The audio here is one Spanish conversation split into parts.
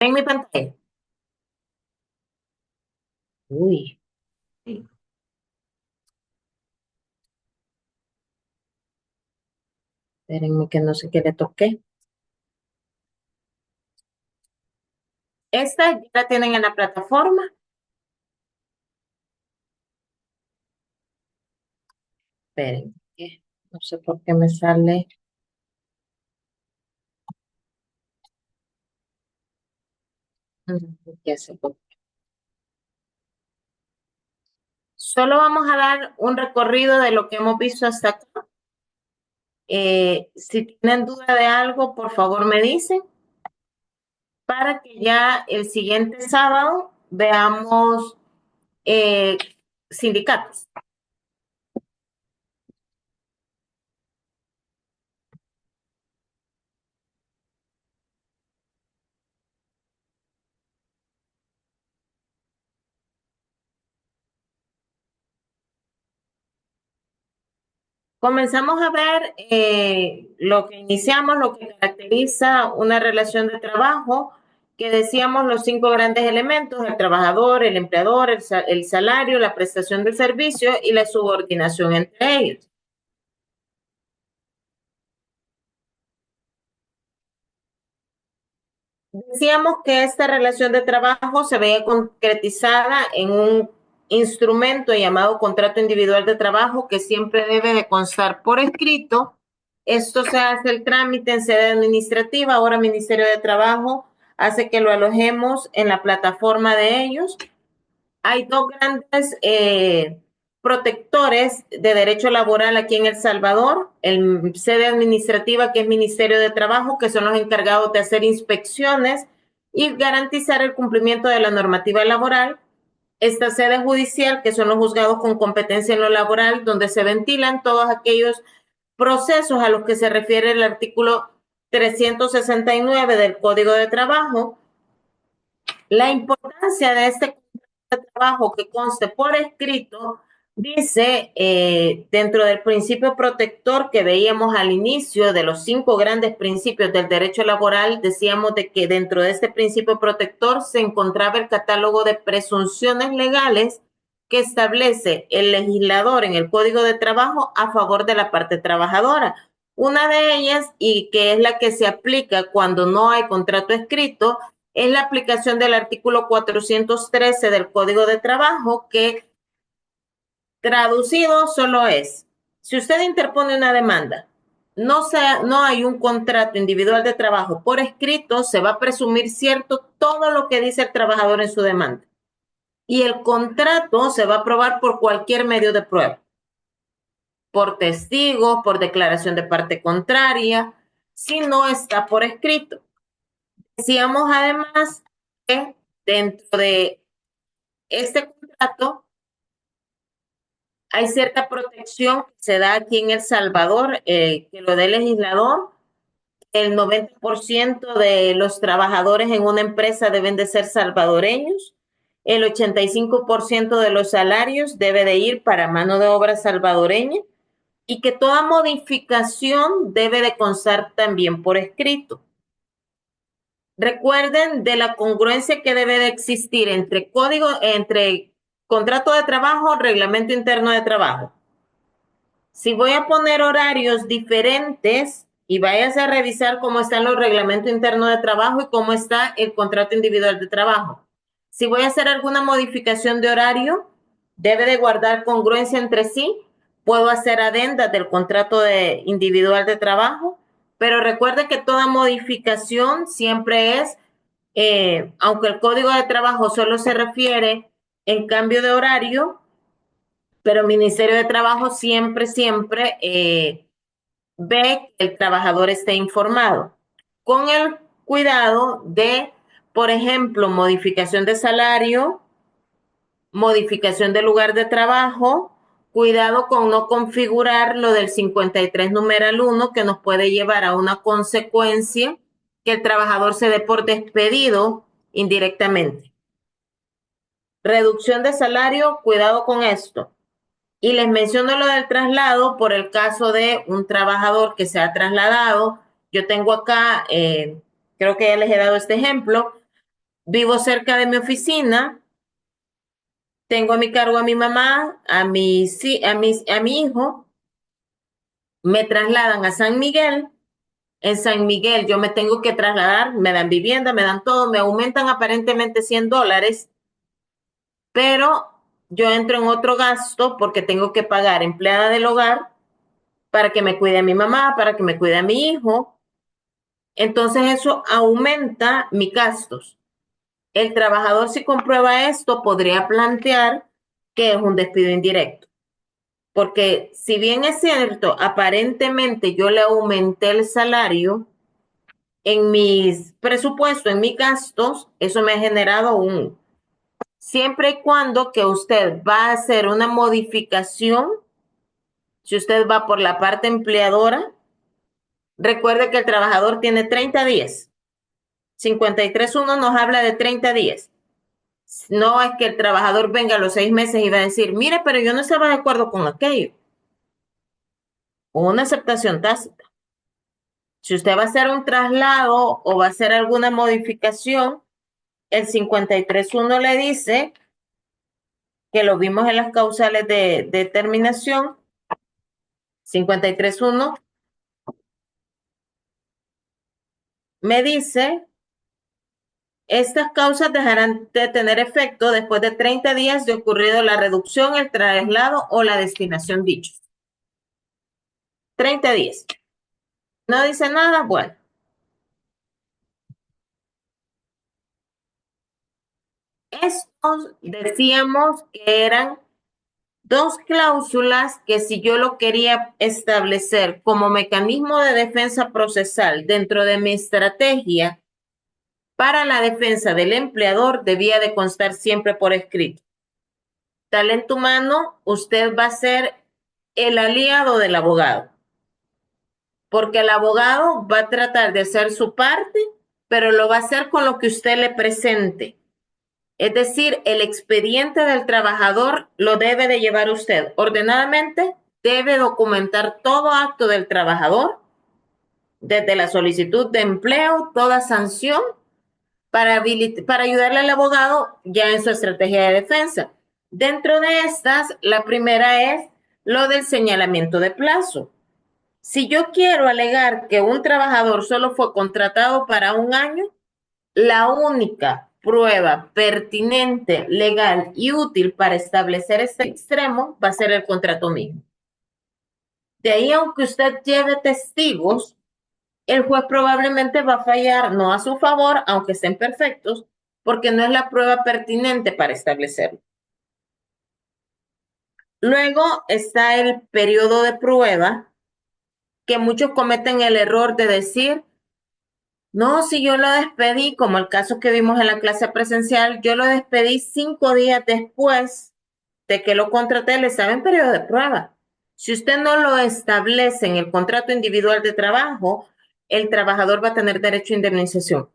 En mi pantalla. Uy, sí. Espérenme que no sé qué le toqué. Esta ya la tienen en la plataforma. Espérenme, no sé por qué me sale. Ya sé por qué. Solo vamos a dar un recorrido de lo que hemos visto hasta acá. Si tienen duda de algo, por favor me dicen para que ya el siguiente sábado veamos eh, sindicatos. Comenzamos a ver lo que iniciamos, lo que caracteriza una relación de trabajo, que decíamos los cinco grandes elementos: el trabajador, el empleador, el salario, la prestación del servicio y la subordinación entre ellos. Decíamos que esta relación de trabajo se veía concretizada en un instrumento llamado contrato individual de trabajo, que siempre debe de constar por escrito. Esto se hace el trámite en sede administrativa. Ahora Ministerio de Trabajo hace que lo alojemos en la plataforma de ellos. Hay dos grandes protectores de derecho laboral aquí en El Salvador: el sede administrativa, que es Ministerio de Trabajo, que son los encargados de hacer inspecciones y garantizar el cumplimiento de la normativa laboral; esta sede judicial, que son los juzgados con competencia en lo laboral, donde se ventilan todos aquellos procesos a los que se refiere el artículo 369 del Código de Trabajo. La importancia de este trabajo que conste por escrito dice, dentro del principio protector que veíamos al inicio de los cinco grandes principios del derecho laboral, decíamos de que dentro de este principio protector se encontraba el catálogo de presunciones legales que establece el legislador en el Código de Trabajo a favor de la parte trabajadora. Una de ellas, y que es la que se aplica cuando no hay contrato escrito, es la aplicación del artículo 413 del Código de Trabajo, que traducido solo es: si usted interpone una demanda, no hay un contrato individual de trabajo por escrito, se va a presumir cierto todo lo que dice el trabajador en su demanda. Y el contrato se va a probar por cualquier medio de prueba: por testigos, por declaración de parte contraria, si no está por escrito. Decíamos además que dentro de este contrato hay cierta protección que se da aquí en El Salvador, que lo da el legislador. El 90% de los trabajadores en una empresa deben de ser salvadoreños. El 85% de los salarios debe de ir para mano de obra salvadoreña, y que toda modificación debe de constar también por escrito. Recuerden de la congruencia que debe de existir entre contrato de trabajo, reglamento interno de trabajo. Si voy a poner horarios diferentes, y váyase a revisar cómo están los reglamentos internos de trabajo y cómo está el contrato individual de trabajo. Si voy a hacer alguna modificación de horario, debe de guardar congruencia entre sí. Puedo hacer adendas del contrato individual de trabajo, pero recuerde que toda modificación siempre es, aunque el Código de Trabajo solo se refiere en cambio de horario, pero el Ministerio de Trabajo siempre ve que el trabajador esté informado, con el cuidado de, por ejemplo, modificación de salario, modificación de lugar de trabajo. Cuidado con no configurar lo del 53 numeral 1, que nos puede llevar a una consecuencia: que el trabajador se dé por despedido indirectamente. Reducción de salario, cuidado con esto. Y les menciono lo del traslado por el caso de un trabajador que se ha trasladado. Yo tengo acá, creo que ya les he dado este ejemplo. vivo cerca de mi oficina, tengo a mi cargo a mi mamá, a mi hijo, me trasladan a San Miguel. En San Miguel yo me tengo que trasladar, me dan vivienda, me dan todo, me aumentan aparentemente $100, pero yo entro en otro gasto porque tengo que pagar empleada del hogar para que me cuide a mi mamá, para que me cuide a mi hijo. Entonces eso aumenta mis gastos. El trabajador, si comprueba esto, podría plantear que es un despido indirecto. Porque si bien es cierto, aparentemente yo le aumenté el salario, en mis presupuestos, en mis gastos, eso me ha generado siempre y cuando que usted va a hacer una modificación, si usted va por la parte empleadora, recuerde que el trabajador tiene 30 días. 53.1 nos habla de 30 días. No es que el trabajador venga a los 6 meses y va a decir, mire, pero yo no estaba de acuerdo con aquello. O una aceptación tácita. Si usted va a hacer un traslado o va a hacer alguna modificación, el 53.1 le dice, que lo vimos en las causales de terminación, 53.1, me dice, estas causas dejarán de tener efecto después de 30 días de ocurrido la reducción, el traslado o la destinación dichos. 30 días. No dice nada, bueno. Estos decíamos que eran dos cláusulas que si yo lo quería establecer como mecanismo de defensa procesal dentro de mi estrategia para la defensa del empleador, debía de constar siempre por escrito. Talento humano, usted va a ser el aliado del abogado, porque el abogado va a tratar de hacer su parte, pero lo va a hacer con lo que usted le presente. Es decir, el expediente del trabajador lo debe de llevar usted ordenadamente, debe documentar todo acto del trabajador, desde la solicitud de empleo, toda sanción, para ayudarle al abogado ya en su estrategia de defensa. Dentro de estas, la primera es lo del señalamiento de plazo. Si yo quiero alegar que un trabajador solo fue contratado para un año, la única prueba pertinente, legal y útil para establecer este extremo va a ser el contrato mismo. De ahí, aunque usted lleve testigos, el juez probablemente va a fallar no a su favor, aunque estén perfectos, porque no es la prueba pertinente para establecerlo. Luego está el periodo de prueba, que muchos cometen el error de decir, no, si yo lo despedí, como el caso que vimos en la clase presencial, yo lo despedí 5 días después de que lo contraté, le estaba en periodo de prueba. Si usted no lo establece en el contrato individual de trabajo, el trabajador va a tener derecho a indemnización.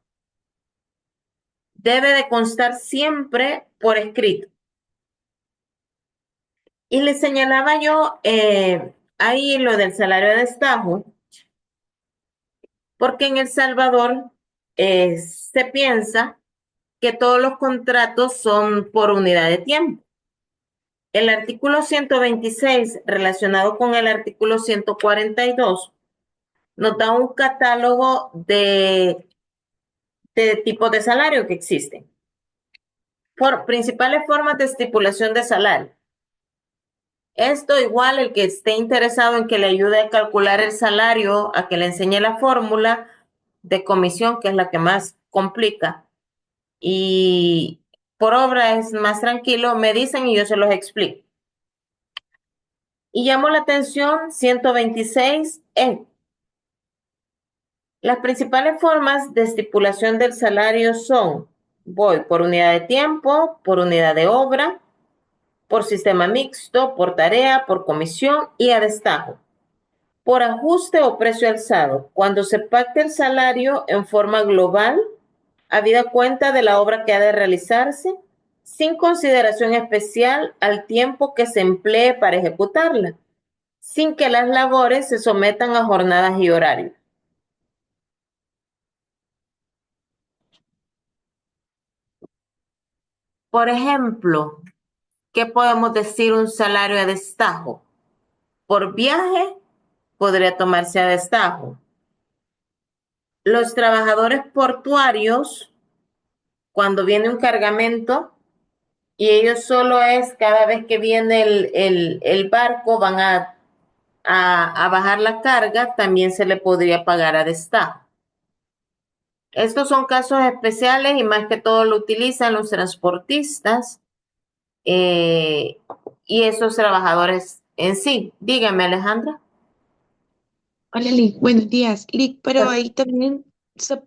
Debe de constar siempre por escrito. Y le señalaba yo ahí lo del salario de destajo, porque en El Salvador se piensa que todos los contratos son por unidad de tiempo. El artículo 126, relacionado con el artículo 142, nos da un catálogo de tipos de salario que existen. Principales formas de estipulación de salario. Esto igual, el que esté interesado en que le ayude a calcular el salario, a que le enseñe la fórmula de comisión, que es la que más complica, y por obra es más tranquilo, me dicen y yo se los explico. Y llamo la atención 126E. Las principales formas de estipulación del salario son, voy por unidad de tiempo, por unidad de obra, por sistema mixto, por tarea, por comisión y a destajo. Por ajuste o precio alzado, cuando se pacte el salario en forma global, habida cuenta de la obra que ha de realizarse, sin consideración especial al tiempo que se emplee para ejecutarla, sin que las labores se sometan a jornadas y horarios. Por ejemplo, ¿qué podemos decir un salario a destajo? Por viaje podría tomarse a destajo. Los trabajadores portuarios, cuando viene un cargamento y ellos solo es cada vez que viene el barco, van a bajar la carga, también se le podría pagar a destajo. Estos son casos especiales y más que todo lo utilizan los transportistas eh, y esos trabajadores en sí. Dígame, Alejandra. Hola Lick, buenos días. Lick, pero ahí también, se-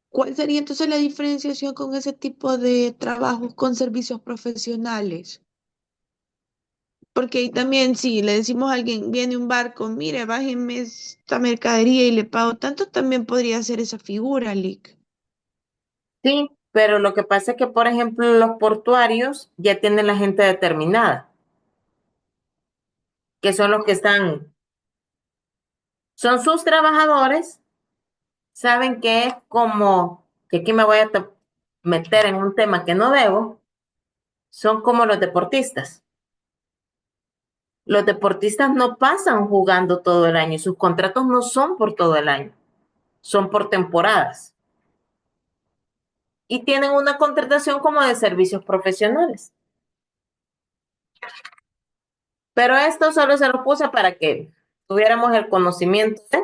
¿cuál sería entonces la diferenciación con ese tipo de trabajos con servicios profesionales? Porque ahí también, si le decimos a alguien, viene un barco, mire, bájeme esta mercadería y le pago tanto, también podría ser esa figura, Lick. Sí, pero lo que pasa es que, por ejemplo, los portuarios ya tienen la gente determinada, que son los que están, son sus trabajadores, saben que es como, que aquí me voy a meter en un tema que no debo, son como los deportistas. Los deportistas no pasan jugando todo el año, sus contratos no son por todo el año, son por temporadas. Y tienen una contratación como de servicios profesionales. Pero esto solo se lo puse para que tuviéramos el conocimiento de,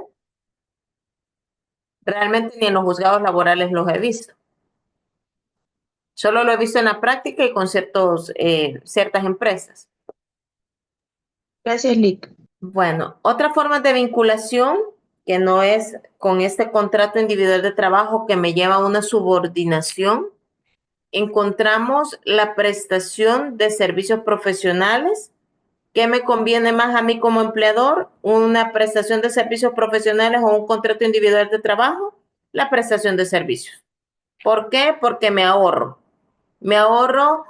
realmente ni en los juzgados laborales los he visto. Solo lo he visto en la práctica y con ciertas empresas. Gracias, Lick. Bueno, otra forma de vinculación que no es con este contrato individual de trabajo que me lleva a una subordinación, encontramos la prestación de servicios profesionales. ¿Qué me conviene más a mí como empleador? ¿Una prestación de servicios profesionales o un contrato individual de trabajo? La prestación de servicios. ¿Por qué? Porque me ahorro. Me ahorro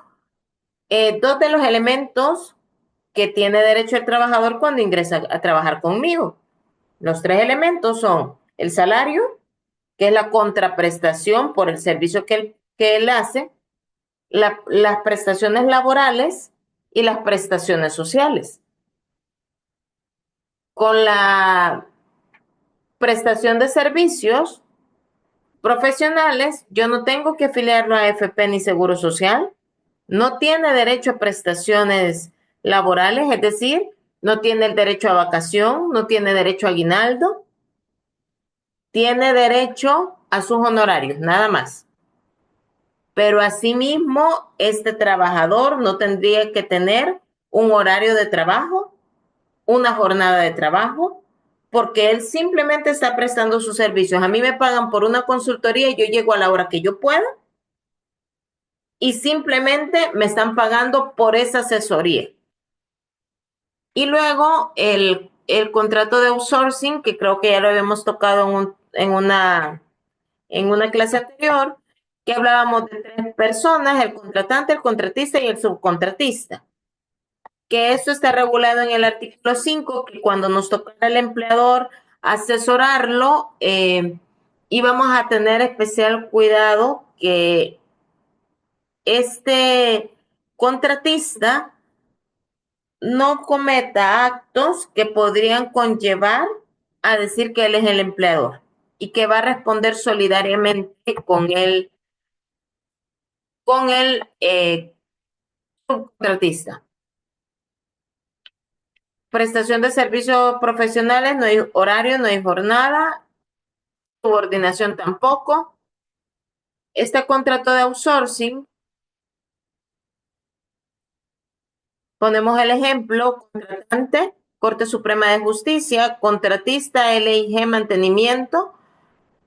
dos de los elementos que tiene derecho el trabajador cuando ingresa a trabajar conmigo. Los tres elementos son el salario, que es la contraprestación por el servicio que él hace, las prestaciones laborales y las prestaciones sociales. Con la prestación de servicios profesionales, yo no tengo que afiliarlo a AFP ni Seguro Social, no tiene derecho a prestaciones laborales, es decir, no tiene el derecho a vacación, no tiene derecho a aguinaldo, tiene derecho a sus honorarios, nada más. Pero asimismo, este trabajador no tendría que tener un horario de trabajo, una jornada de trabajo, porque él simplemente está prestando sus servicios. A mí me pagan por una consultoría y yo llego a la hora que yo pueda y simplemente me están pagando por esa asesoría. Y luego el contrato de outsourcing, que creo que ya lo habíamos tocado en una clase anterior, que hablábamos de tres personas, el contratante, el contratista y el subcontratista. Que eso está regulado en el artículo 5, que cuando nos toca al empleador asesorarlo, íbamos a tener especial cuidado que este contratista no cometa actos que podrían conllevar a decir que él es el empleador y que va a responder solidariamente con el subcontratista. Prestación de servicios profesionales, no hay horario, no hay jornada, subordinación tampoco. Este contrato de outsourcing, ponemos el ejemplo, contratante, Corte Suprema de Justicia, contratista, LIG Mantenimiento,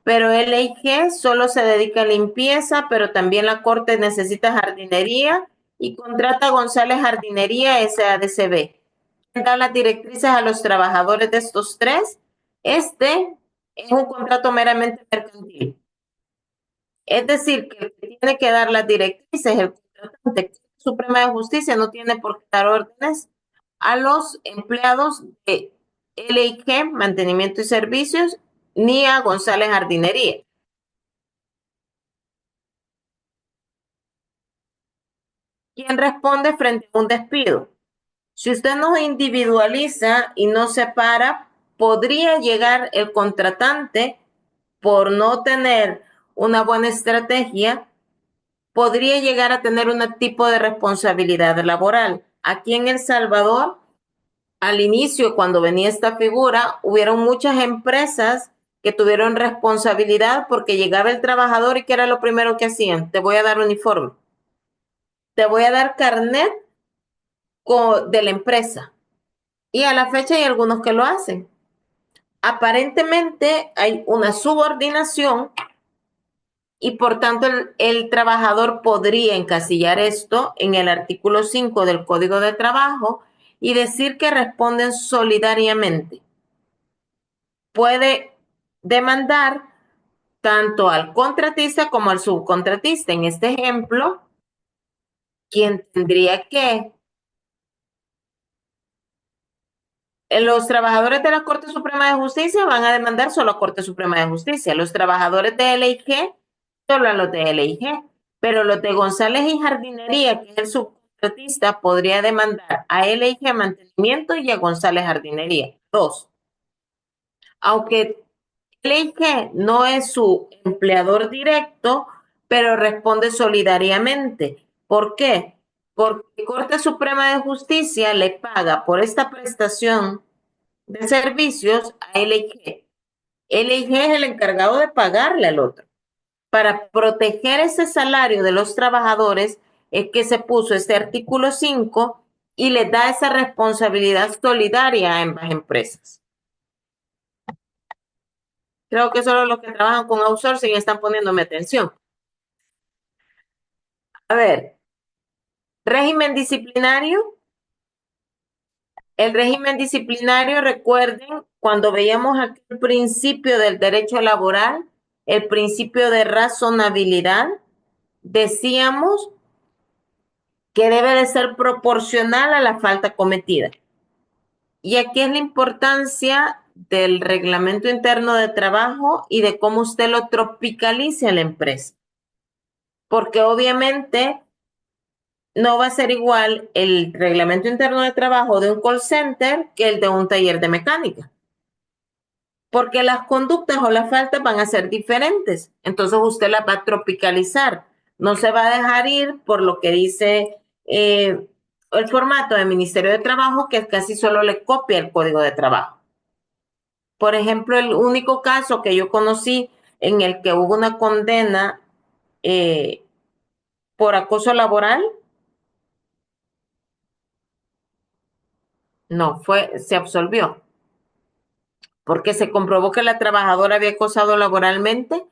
pero LIG solo se dedica a limpieza, pero también la Corte necesita jardinería y contrata a González Jardinería SADCB. Da las directrices a los trabajadores de estos tres. Este es un contrato meramente mercantil. Es decir, que el que tiene que dar las directrices, el contratante Suprema de Justicia, no tiene por qué dar órdenes a los empleados de LIG, Mantenimiento y Servicios, ni a González Jardinería. ¿Quién responde frente a un despido? Si usted no individualiza y no separa, podría llegar el contratante por no tener una buena estrategia, podría llegar a tener un tipo de responsabilidad laboral. Aquí en El Salvador, al inicio, cuando venía esta figura, hubieron muchas empresas que tuvieron responsabilidad porque llegaba el trabajador y ¿qué era lo primero que hacían? Te voy a dar uniforme, te voy a dar carnet de la empresa. Y a la fecha hay algunos que lo hacen. Aparentemente hay una subordinación y por tanto el trabajador podría encasillar esto en el artículo 5 del Código de Trabajo y decir que responden solidariamente. Puede demandar tanto al contratista como al subcontratista. En este ejemplo, quien tendría que los trabajadores de la Corte Suprema de Justicia van a demandar solo a Corte Suprema de Justicia. Los trabajadores de LIG, solo a los de LIG. Pero los de González y Jardinería, que es el subcontratista, podría demandar a LIG Mantenimiento y a González Jardinería. Dos. Aunque LIG no es su empleador directo, pero responde solidariamente. ¿Por qué? Porque Corte Suprema de Justicia le paga por esta prestación de servicios a LIG. LIG es el encargado de pagarle al otro. Para proteger ese salario de los trabajadores es que se puso este artículo 5 y le da esa responsabilidad solidaria a ambas empresas. Creo que solo los que trabajan con outsourcing están poniéndome atención. A ver, régimen disciplinario. El régimen disciplinario, recuerden, cuando veíamos aquí el principio del derecho laboral, el principio de razonabilidad, decíamos que debe de ser proporcional a la falta cometida. Y aquí es la importancia del reglamento interno de trabajo y de cómo usted lo tropicalice a la empresa. Porque obviamente no va a ser igual el reglamento interno de trabajo de un call center que el de un taller de mecánica. Porque las conductas o las faltas van a ser diferentes. Entonces usted las va a tropicalizar. No se va a dejar ir por lo que dice el formato del Ministerio de Trabajo, que casi solo le copia el Código de Trabajo. Por ejemplo, el único caso que yo conocí en el que hubo una condena eh, por acoso laboral, no, se absolvió, porque se comprobó que la trabajadora había acosado laboralmente,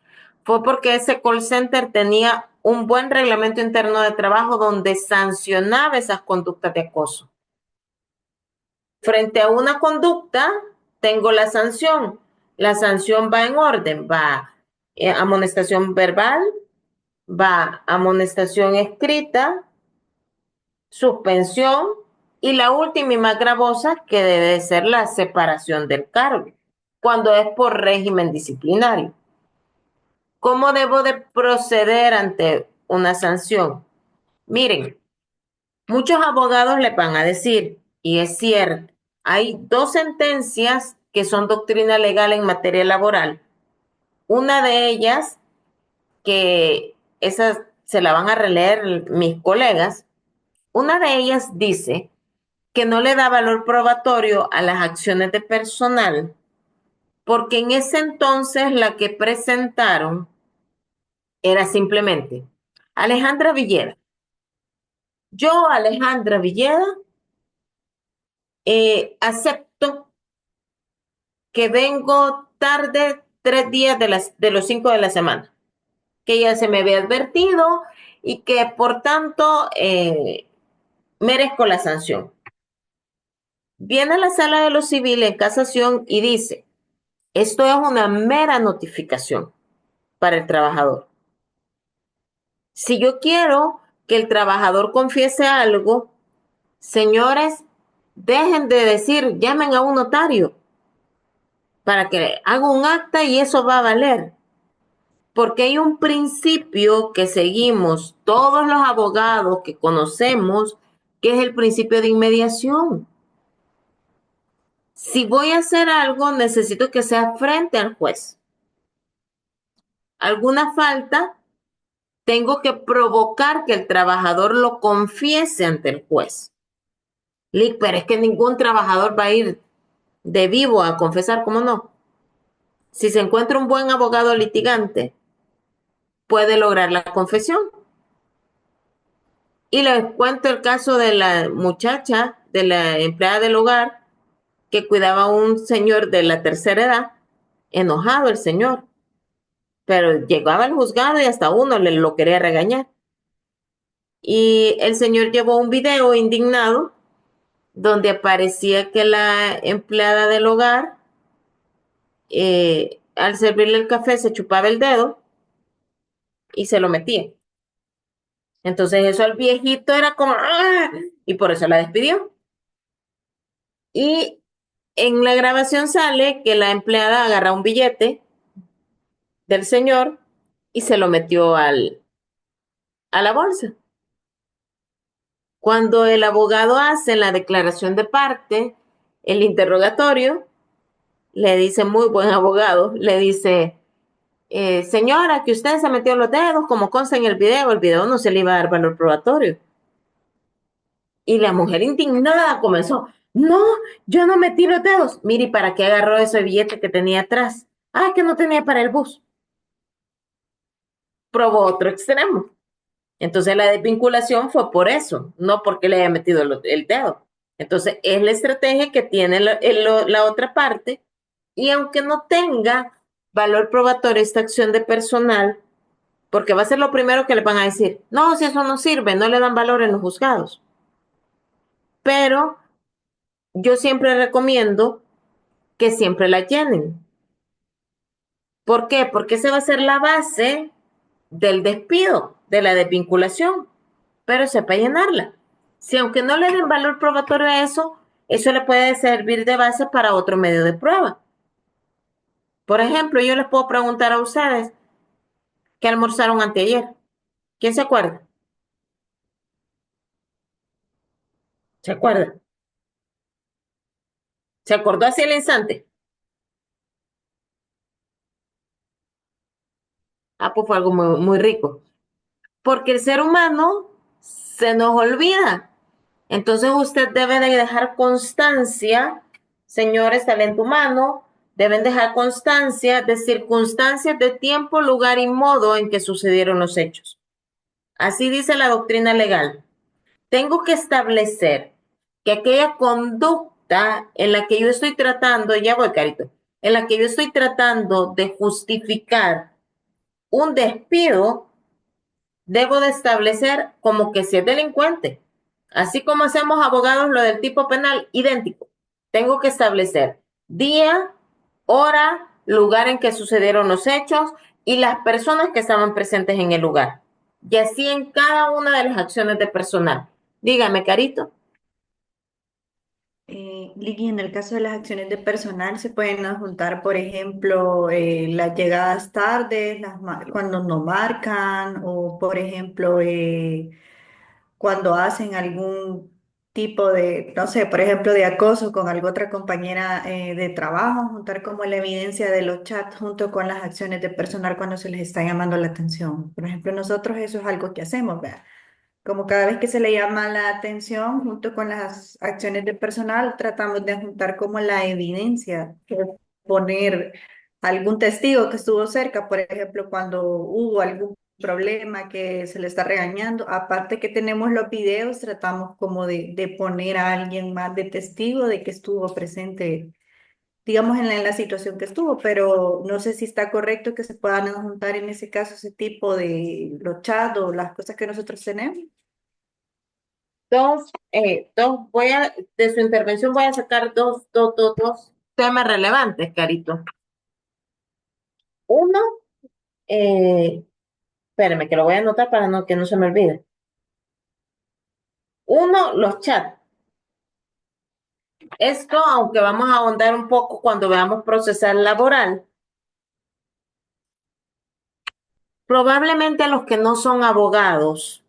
fue porque ese call center tenía un buen reglamento interno de trabajo donde sancionaba esas conductas de acoso. Frente a una conducta, tengo la sanción. La sanción va en orden, va amonestación verbal, va amonestación escrita, suspensión y la última y más gravosa que debe ser la separación del cargo, cuando es por régimen disciplinario. ¿Cómo debo de proceder ante una sanción? Miren, muchos abogados le van a decir, y es cierto, hay dos sentencias que son doctrina legal en materia laboral. Una de ellas, que esas se la van a releer mis colegas, una de ellas dice que no le da valor probatorio a las acciones de personal, porque en ese entonces la que presentaron era simplemente Alejandra Villeda. Yo, Alejandra Villeda, acepto que vengo tarde 3 días de los 5 de la semana, que ya se me había advertido y que por tanto merezco la sanción. Viene a la sala de lo civil en casación y dice, esto es una mera notificación para el trabajador. Si yo quiero que el trabajador confiese algo, señores, dejen de decir, llamen a un notario para que haga un acta y eso va a valer. Porque hay un principio que seguimos todos los abogados que conocemos, que es el principio de inmediación. Si voy a hacer algo, necesito que sea frente al juez. Alguna falta, tengo que provocar que el trabajador lo confiese ante el juez. Pero es que ningún trabajador va a ir de vivo a confesar, ¿cómo no? Si se encuentra un buen abogado litigante, puede lograr la confesión. Y les cuento el caso de la muchacha, de la empleada del hogar, que cuidaba a un señor de la tercera edad, enojado el señor, pero llegaba al juzgado y hasta uno le lo quería regañar. Y el señor llevó un video indignado donde aparecía que la empleada del hogar, al servirle el café, se chupaba el dedo y se lo metía. Entonces eso al viejito era como, ¡ah! Y por eso la despidió. Y en la grabación sale que la empleada agarra un billete del señor y se lo metió a la bolsa. Cuando el abogado hace la declaración de parte, el interrogatorio, le dice, muy buen abogado, le dice, señora, que usted se metió los dedos, como consta en el video no se le iba a dar valor probatorio. Y la mujer indignada comenzó, no, yo no metí los dedos. Mire, ¿para qué agarró ese billete que tenía atrás? Ah, que no tenía para el bus. Probó otro extremo. Entonces la desvinculación fue por eso, no porque le haya metido el dedo. Entonces es la estrategia que tiene la otra parte y aunque no tenga valor probatorio esta acción de personal, porque va a ser lo primero que le van a decir, no, si eso no sirve, no le dan valor en los juzgados. Pero yo siempre recomiendo que siempre la llenen. ¿Por qué? Porque esa va a ser la base del despido, de la desvinculación, pero sepa llenarla. Si aunque no le den valor probatorio a eso, eso le puede servir de base para otro medio de prueba. Por ejemplo, yo les puedo preguntar a ustedes qué almorzaron anteayer. ¿Quién se acuerda? ¿Se acuerda? ¿Se acordó así el instante? Ah, pues fue algo muy, muy rico. Porque el ser humano se nos olvida. Entonces usted debe de dejar constancia, señores, talento humano, deben dejar constancia de circunstancias de tiempo, lugar y modo en que sucedieron los hechos. Así dice la doctrina legal. Tengo que establecer que aquella conducta en la que yo estoy tratando, ya voy, Carito, en la que yo estoy tratando de justificar un despido, debo de establecer como que si es delincuente. Así como hacemos abogados lo del tipo penal, idéntico. Tengo que establecer día, hora, lugar en que sucedieron los hechos y las personas que estaban presentes en el lugar. Y así en cada una de las acciones de personal. Dígame, Carito. Ligy, en el caso de las acciones de personal se pueden adjuntar, por ejemplo, las llegadas tardes, cuando no marcan, o por ejemplo, cuando hacen algún tipo de, no sé, por ejemplo, de acoso con alguna otra compañera de trabajo, juntar como la evidencia de los chats junto con las acciones de personal cuando se les está llamando la atención. Por ejemplo, nosotros eso es algo que hacemos, ¿verdad? Como cada vez que se le llama la atención, junto con las acciones de personal, tratamos de juntar como la evidencia, poner algún testigo que estuvo cerca, por ejemplo, cuando hubo algún problema que se le está regañando. Aparte que tenemos los videos, tratamos como de poner a alguien más de testigo de que estuvo presente, digamos, en la situación que estuvo, pero no sé si está correcto que se puedan juntar en ese caso ese tipo de los chats o las cosas que nosotros tenemos. De su intervención voy a sacar dos temas relevantes, Carito. Uno, eh, espérame, que lo voy a anotar para que no se me olvide. Uno, los chats. Esto, aunque vamos a ahondar un poco cuando veamos procesal laboral, Probablemente a los que no son abogados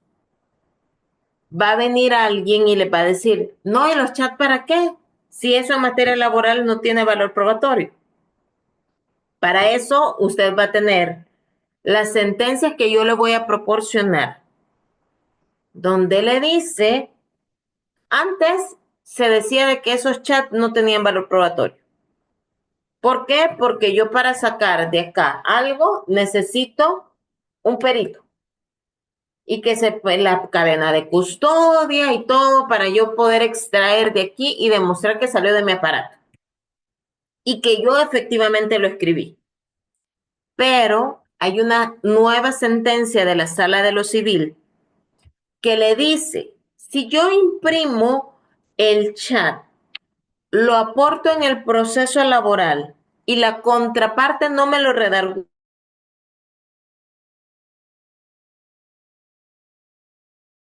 va a venir alguien y les va a decir, no, ¿y los chats para qué? Si eso en materia laboral no tiene valor probatorio. Para eso usted va a tener las sentencias que yo le voy a proporcionar, donde le dice, antes se decía de que esos chats no tenían valor probatorio. ¿Por qué? Porque yo para sacar de acá algo necesito un perito y que se la cadena de custodia y todo para yo poder extraer de aquí y demostrar que salió de mi aparato y que yo efectivamente lo escribí. Pero hay una nueva sentencia de la Sala de lo Civil que le dice, si yo imprimo el chat, lo aporto en el proceso laboral y la contraparte no me lo redarguye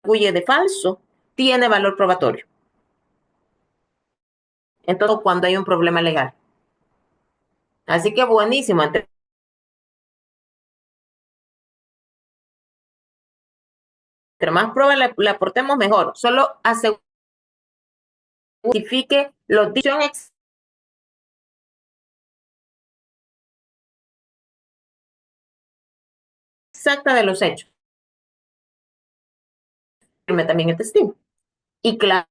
de falso, tiene valor probatorio. Entonces, cuando hay un problema legal. Así que buenísimo. Entre más pruebas le aportemos, mejor. Solo justifique los dichos exacta de los hechos. También el testigo. Y claro,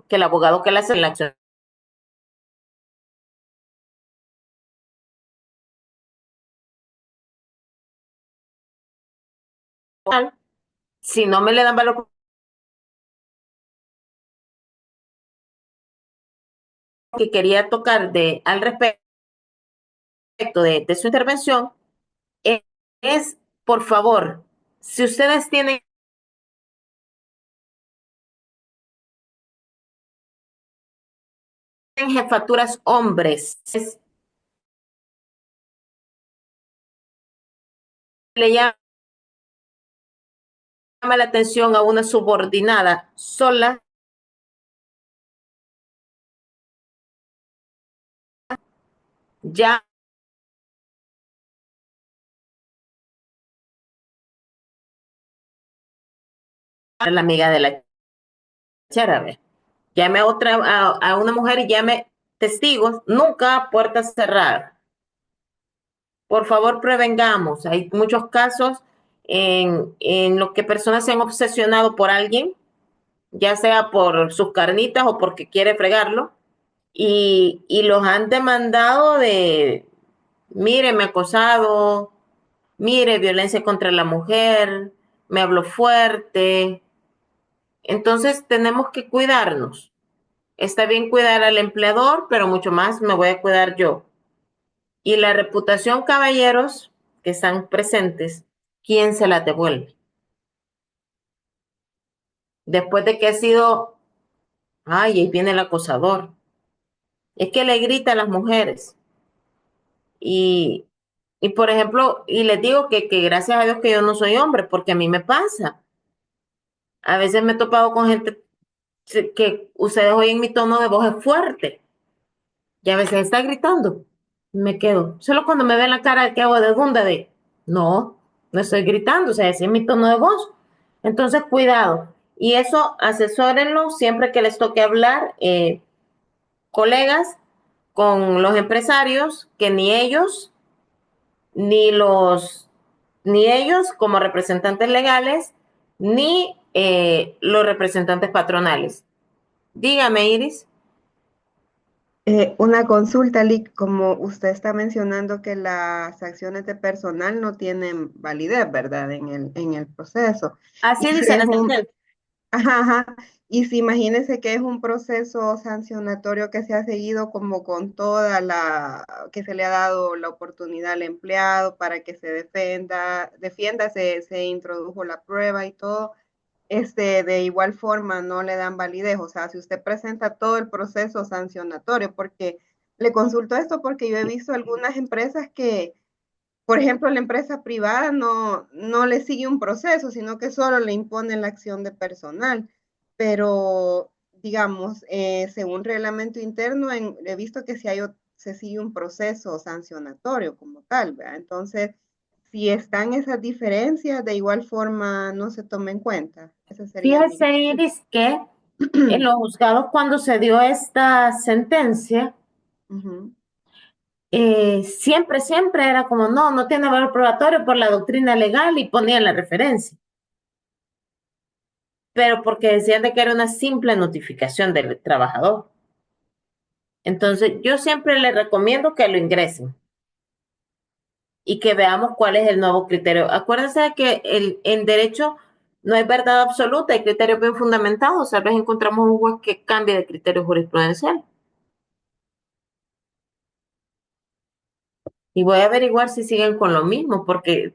que el abogado que le hace la acción, si no me le dan valor que quería tocar al respecto de su intervención, es, por favor, si ustedes tienen jefaturas hombres, le llama la atención a una subordinada sola, ya la amiga de la chera, llame a otra, a una mujer y llame testigos, nunca a puerta cerrada. Por favor, prevengamos. Hay muchos casos en los que personas se han obsesionado por alguien, ya sea por sus carnitas o porque quiere fregarlo, y los han demandado de, mire, me ha acosado, mire, violencia contra la mujer, me habló fuerte. Entonces tenemos que cuidarnos. Está bien cuidar al empleador, pero mucho más me voy a cuidar yo. Y la reputación, caballeros, que están presentes, ¿quién se la devuelve? Después de que ha sido, ay, ahí viene el acosador. Es que le grita a las mujeres. Y, y por ejemplo, y les digo que gracias a Dios que yo no soy hombre, porque a mí me pasa. A veces me he topado con gente que ustedes oyen mi tono de voz es fuerte. Y a veces está gritando. Me quedo. Solo cuando me ven la cara que hago de dunda de, no, no estoy gritando, o sea, ese es mi tono de voz. Entonces, cuidado. Y eso, asesórenlo siempre que les toque hablar, colegas, con los empresarios, que ni los, ni ellos como representantes legales, ni los representantes patronales. Dígame, Iris. Una consulta, Lick, como usted está mencionando que las acciones de personal no tienen validez, ¿verdad? En el proceso. Y Así si dice es la un, sentencia. ajá, ajá. Y si imagínese que es un proceso sancionatorio que se ha seguido como con toda que se le ha dado la oportunidad al empleado para que se defienda, se introdujo la prueba y todo, de igual forma no le dan validez. O sea, si usted presenta todo el proceso sancionatorio, porque le consulto esto porque yo he visto algunas empresas que, por ejemplo, la empresa privada no le sigue un proceso, sino que solo le imponen la acción de personal. Pero digamos, según reglamento interno, he visto que si hay, se sigue un proceso sancionatorio como tal, ¿verdad? Entonces, si están esas diferencias, de igual forma no se toma en cuenta. Esa sería mi... Fíjese, Iris, que en los juzgados cuando se dio esta sentencia, Ujú. siempre, siempre era como, no, no tiene valor probatorio por la doctrina legal y ponían la referencia. Pero porque decían de que era una simple notificación del trabajador. Entonces, yo siempre les recomiendo que lo ingresen y que veamos cuál es el nuevo criterio. Acuérdense de que en derecho no hay verdad absoluta, hay criterios bien fundamentados. Tal vez encontramos un juez que cambie de criterio jurisprudencial. Y voy a averiguar si siguen con lo mismo, porque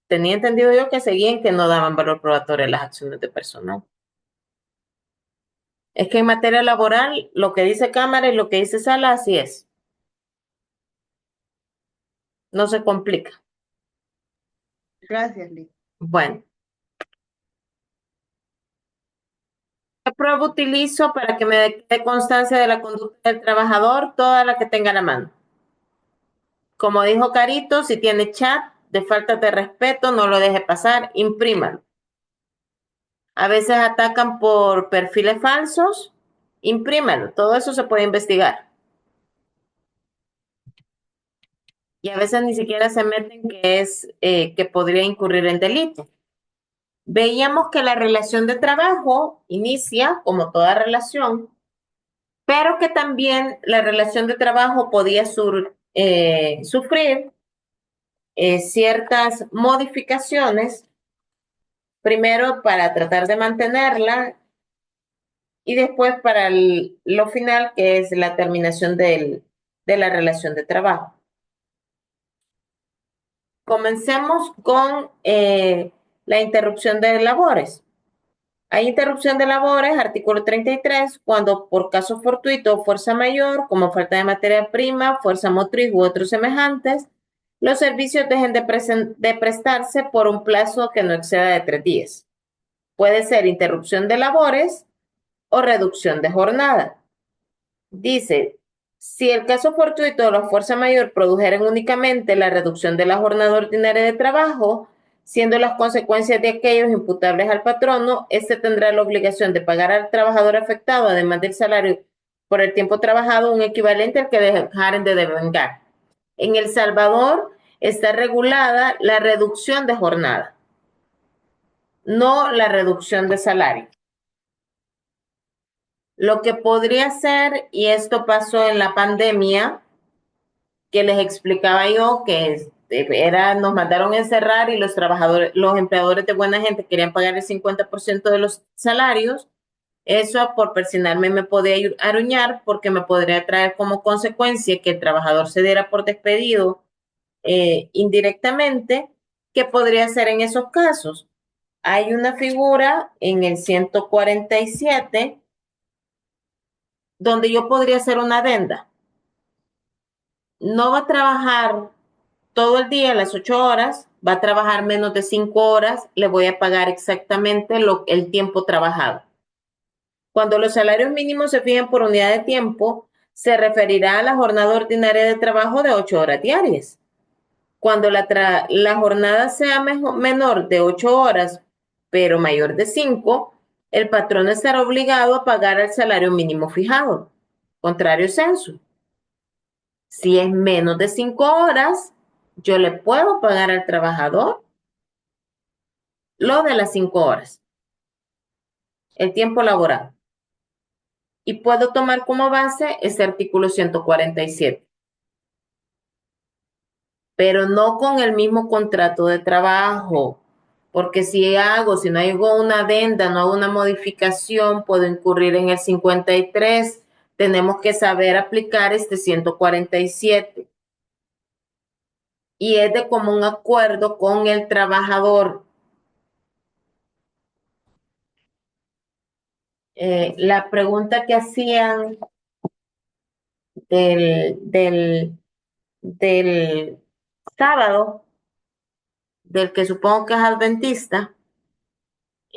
tenía entendido yo que seguían que no daban valor probatorio a las acciones de personal. Es que en materia laboral, lo que dice Cámara y lo que dice Sala, así es. No se complica. Gracias, Liz. Bueno, ¿qué prueba utilizo para que me dé constancia de la conducta del trabajador? Toda la que tenga a la mano. Como dijo Carito, si tiene chat de falta de respeto, no lo deje pasar, imprímalo. A veces atacan por perfiles falsos, imprímalo. Todo eso se puede investigar. Y a veces ni siquiera se meten que podría incurrir en delito. Veíamos que la relación de trabajo inicia como toda relación, pero que también la relación de trabajo podía sufrir ciertas modificaciones, primero para tratar de mantenerla y después para lo final, que es la terminación de la relación de trabajo. Comencemos con la interrupción de labores. Hay interrupción de labores, artículo 33, cuando por caso fortuito o fuerza mayor, como falta de materia prima, fuerza motriz u otros semejantes, los servicios dejen de prestarse por un plazo que no exceda de 3 días. Puede ser interrupción de labores o reducción de jornada. Dice, si el caso fortuito o la fuerza mayor produjeran únicamente la reducción de la jornada ordinaria de trabajo, siendo las consecuencias de aquellos imputables al patrono, éste tendrá la obligación de pagar al trabajador afectado, además del salario por el tiempo trabajado, un equivalente al que dejaren de devengar. En El Salvador está regulada la reducción de jornada, no la reducción de salario. Lo que podría ser, y esto pasó en la pandemia, que les explicaba yo que nos mandaron a encerrar y los trabajadores, los empleadores de buena gente querían pagar el 50% de los salarios. Eso por persinarme me podía aruñar porque me podría traer como consecuencia que el trabajador se diera por despedido indirectamente. ¿Qué podría hacer en esos casos? Hay una figura en el 147 donde yo podría hacer una adenda. No va a trabajar todo el día, las 8 horas, va a trabajar menos de 5 horas, le voy a pagar exactamente el tiempo trabajado. Cuando los salarios mínimos se fijen por unidad de tiempo, se referirá a la jornada ordinaria de trabajo de 8 horas diarias. Cuando la jornada sea menor de 8 horas, pero mayor de 5, el patrón estará obligado a pagar el salario mínimo fijado, contrario censo. Si es menos de 5 horas, yo le puedo pagar al trabajador lo de las 5 horas, el tiempo laboral. Y puedo tomar como base este artículo 147, pero no con el mismo contrato de trabajo, porque si no hago una adenda, no hago una modificación, puedo incurrir en el 53. Tenemos que saber aplicar este 147. Y es de común acuerdo con el trabajador. La pregunta que hacían del sábado, del que supongo que es adventista,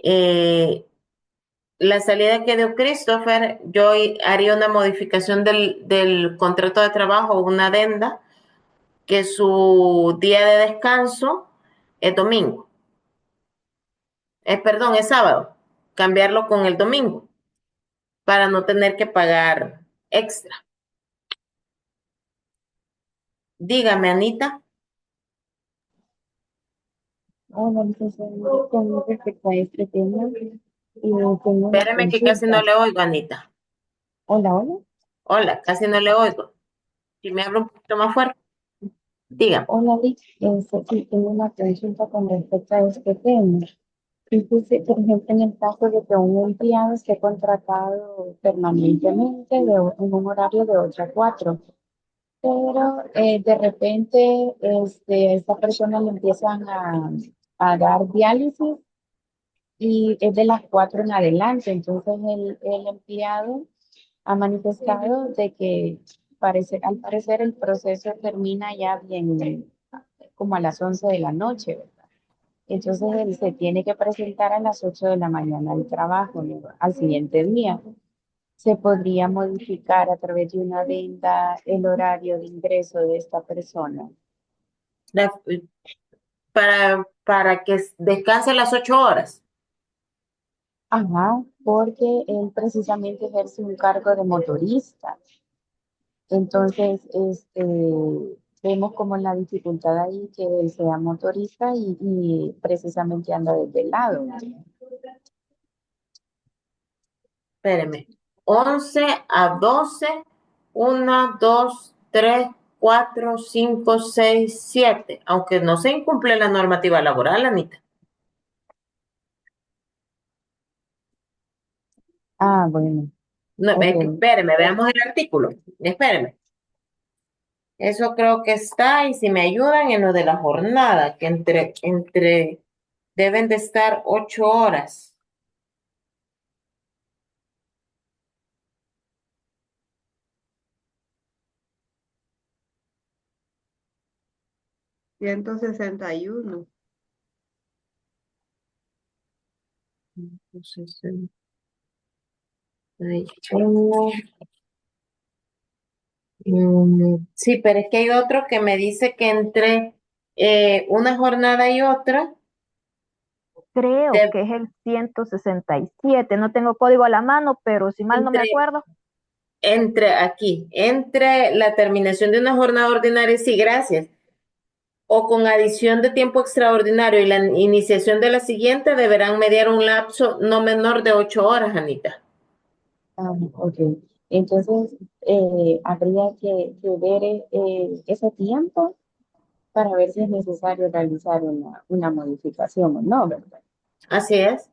eh, la salida que dio Christopher, yo haría una modificación del contrato de trabajo, una adenda, que su día de descanso es domingo. Perdón, es sábado. Cambiarlo con el domingo para no tener que pagar extra. Dígame, Anita. Hola, licenciada, con respecto a este tema, tengo una Espéreme que casi no consulta. le oigo, Anita. Hola, hola. Hola, casi no le oigo. Si me habla un poquito más fuerte, dígame. Hola, Liz. Sí, tengo una consulta con respecto a este tema. Fíjese, por ejemplo, en el caso de que un empleado esté contratado permanentemente en un horario de 8 a 4, pero de repente a esta persona le empiezan a dar diálisis y es de las 4 en adelante. Entonces el empleado ha manifestado de que al parecer el proceso termina ya bien como a las 11 de la noche, ¿verdad? Entonces él se tiene que presentar a las 8 de la mañana al trabajo, ¿no? Al siguiente día. Se podría modificar a través de una venta el horario de ingreso de esta persona. La- para que descanse las 8 horas. Ajá, porque él precisamente ejerce un cargo de motorista. Entonces, vemos como la dificultad ahí que él sea motorista y precisamente anda desvelado. Espéreme. 11 a 12, 1, 2, 3, 4, 5, 6, 7. Aunque no se incumple la normativa laboral, Anita. Ah, bueno, No, ok. espéreme, veamos el artículo. Espéreme. Eso creo que está, y si me ayudan en lo de la jornada, que deben de estar 8 horas. 161. Entonces, hay uno. Sí, pero es que hay otro que me dice que entre una jornada y otra, Creo de- que es el 167. No tengo código a la mano, pero si mal no me entre, acuerdo. entre la terminación de una jornada ordinaria, sí, gracias, o con adición de tiempo extraordinario y la iniciación de la siguiente, deberán mediar un lapso no menor de 8 horas, Anita. Ah, ok. Entonces, habría que ver ese tiempo para ver si es necesario realizar una modificación o no, ¿verdad? Así es.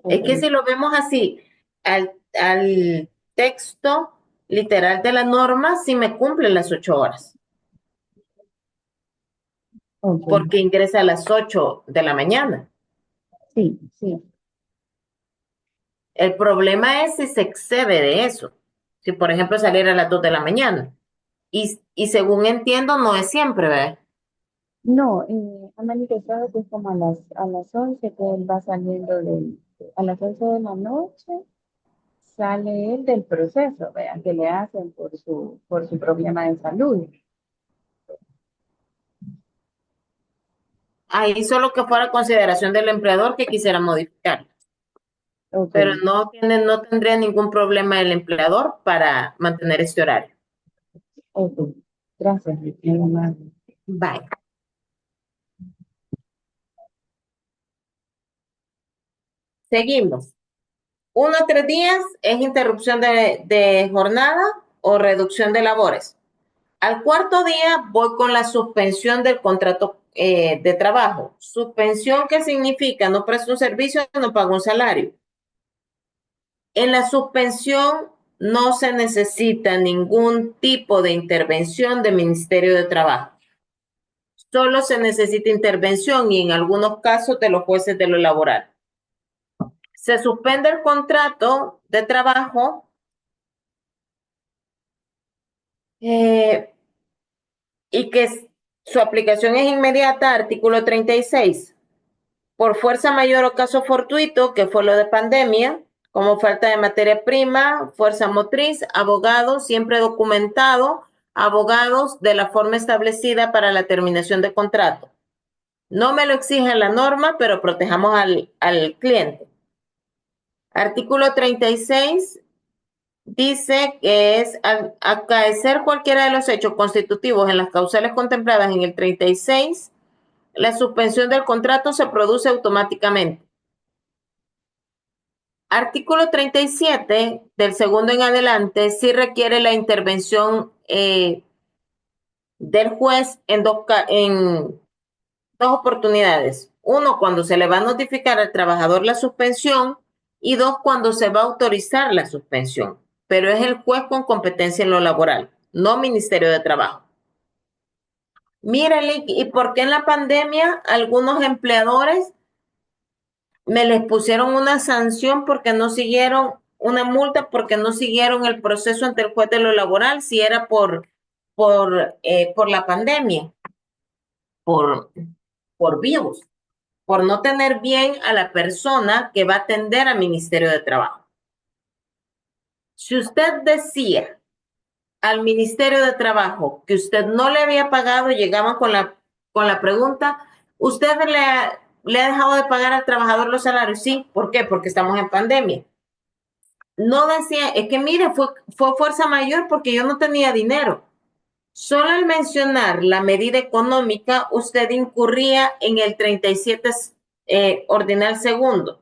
Es Ok, que si lo vemos así, al texto literal de la norma, sí me cumplen las 8 horas, ok. porque ingresa a las 8 de la mañana. Sí, sí. El problema es si se excede de eso. Si, por ejemplo, saliera a las 2 de la mañana. Y según entiendo, no es siempre, ¿verdad? No, ha manifestado que es como a las 11 que él va saliendo a las 11 de la noche, sale él del proceso, ¿verdad? Que le hacen por su problema de salud. Ahí solo que fuera consideración del empleador que quisiera modificar. Ok, Pero no tendría ningún problema el empleador para mantener este horario. ok. Gracias, mi amable. Bye. Seguimos. 1 a 3 días es interrupción de jornada o reducción de labores. Al cuarto día voy con la suspensión del contrato de trabajo. Suspensión, ¿qué significa? No presto un servicio, no pago un salario. En la suspensión no se necesita ningún tipo de intervención del Ministerio de Trabajo. Solo se necesita intervención y en algunos casos de los jueces de lo laboral. Se suspende el contrato de trabajo eh, y que su aplicación es inmediata, artículo 36. Por fuerza mayor o caso fortuito, que fue lo de pandemia, como falta de materia prima, fuerza motriz, abogados, siempre documentado, abogados de la forma establecida para la terminación de contrato. No me lo exige la norma, pero protejamos al cliente. Artículo 36 dice que es al acaecer cualquiera de los hechos constitutivos en las causales contempladas en el 36, la suspensión del contrato se produce automáticamente. Artículo 37, del segundo en adelante, sí requiere la intervención del juez en dos oportunidades. Uno, cuando se le va a notificar al trabajador la suspensión, y dos, cuando se va a autorizar la suspensión. Pero es el juez con competencia en lo laboral, no Ministerio de Trabajo. Mírenle, ¿y por qué en la pandemia algunos empleadores me les pusieron una sanción porque no siguieron, una multa porque no siguieron el proceso ante el juez de lo laboral, si era por la pandemia, por, por virus, por no tener bien a la persona que va a atender al Ministerio de Trabajo? Si usted decía al Ministerio de Trabajo que usted no le había pagado, llegaban con la pregunta, ¿usted le ha dejado de pagar al trabajador los salarios? Sí, ¿por qué? Porque estamos en pandemia. No decía, es que mire, fue fuerza mayor porque yo no tenía dinero. Solo al mencionar la medida económica, usted incurría en el 37 ordinal segundo.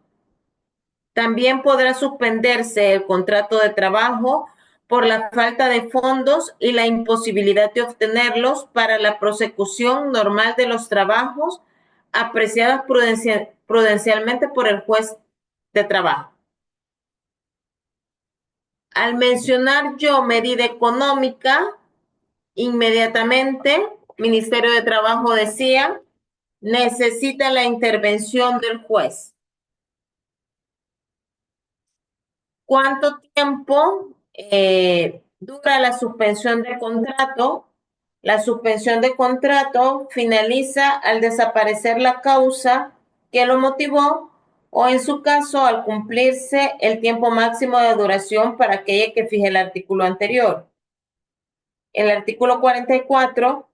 También podrá suspenderse el contrato de trabajo por la falta de fondos y la imposibilidad de obtenerlos para la prosecución normal de los trabajos apreciadas prudencialmente por el juez de trabajo. Al mencionar yo medida económica, inmediatamente Ministerio de Trabajo decía, necesita la intervención del juez. ¿Cuánto tiempo dura la suspensión de contrato? La suspensión de contrato finaliza al desaparecer la causa que lo motivó o, en su caso, al cumplirse el tiempo máximo de duración para aquella que fije el artículo anterior. El artículo 44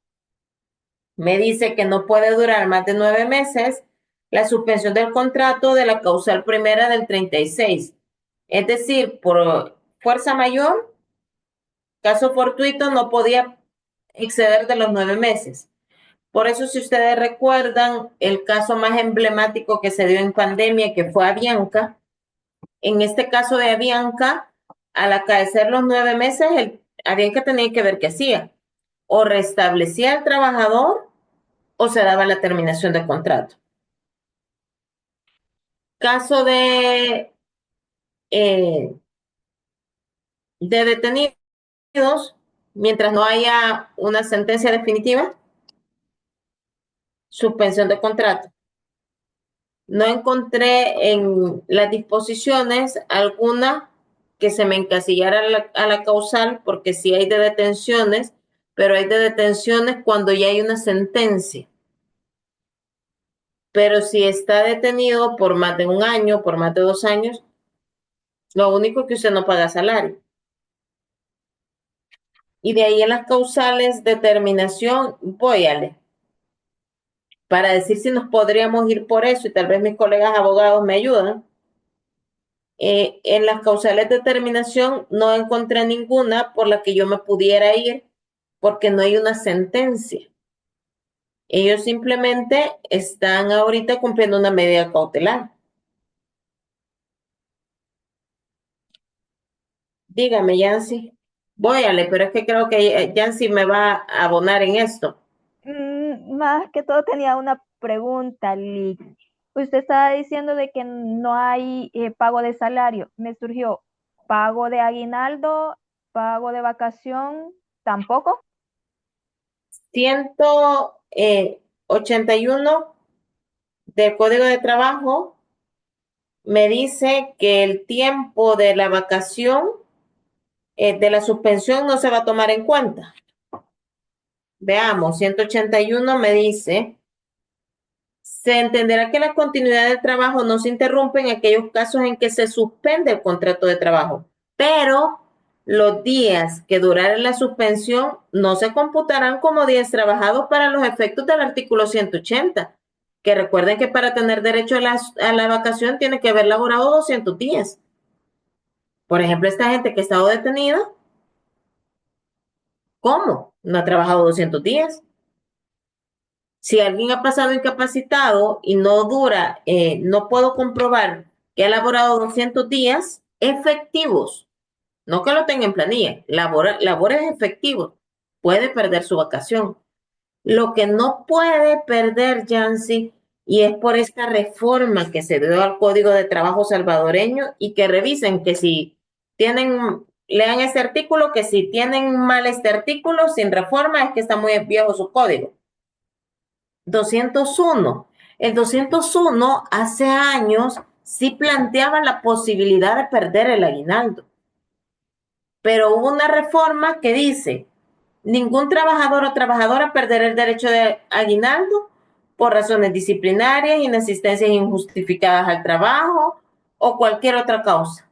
me dice que no puede durar más de 9 meses la suspensión del contrato de la causal primera del 36. Es decir, por fuerza mayor, caso fortuito, no podía exceder de los 9 meses. Por eso, si ustedes recuerdan, el caso más emblemático que se dio en pandemia, que fue Avianca, en este caso de Avianca, al acaecer los 9 meses, Avianca tenía que ver qué hacía. O restablecía al trabajador o se daba la terminación de contrato. Caso eh, de detenidos, mientras no haya una sentencia definitiva, suspensión de contrato. No encontré en las disposiciones alguna que se me encasillara a la causal, porque sí hay de detenciones, pero hay de detenciones cuando ya hay una sentencia. Pero si está detenido por más de un año, por más de 2 años, lo único que usted no paga salario. Y de ahí en las causales de terminación, voyale, para decir si nos podríamos ir por eso, y tal vez mis colegas abogados me ayudan. En las causales de terminación no encontré ninguna por la que yo me pudiera ir, porque no hay una sentencia. Ellos simplemente están ahorita cumpliendo una medida cautelar. Dígame, Yancy. Voyale, pero es que creo que Yancy me va a abonar en esto. Más que todo tenía una pregunta, Lick. Usted estaba diciendo de que no hay pago de salario. Me surgió pago de aguinaldo, pago de vacación, tampoco. 181 del Código de Trabajo me dice que el tiempo de la vacación, de la suspensión, no se va a tomar en cuenta. Veamos, 181 me dice, Se entenderá que la continuidad del trabajo no se interrumpe en aquellos casos en que se suspende el contrato de trabajo, pero los días que durare la suspensión no se computarán como días trabajados para los efectos del artículo 180, que recuerden que para tener derecho a la vacación tiene que haber laborado 200 días. Por ejemplo, esta gente que ha estado detenida, ¿cómo? No ha trabajado 200 días. Si alguien ha pasado incapacitado y no dura, no puedo comprobar que ha laborado 200 días efectivos, no que lo tenga en planilla, labores efectivos, puede perder su vacación. Lo que no puede perder, Yancy, y es por esta reforma que se dio al Código de Trabajo salvadoreño y que revisen que si tienen, lean este artículo, que si tienen mal este artículo sin reforma es que está muy viejo su código. 201. El 201 hace años sí planteaba la posibilidad de perder el aguinaldo, pero hubo una reforma que dice, ningún trabajador o trabajadora perderá el derecho de aguinaldo por razones disciplinarias, inasistencias injustificadas al trabajo o cualquier otra causa.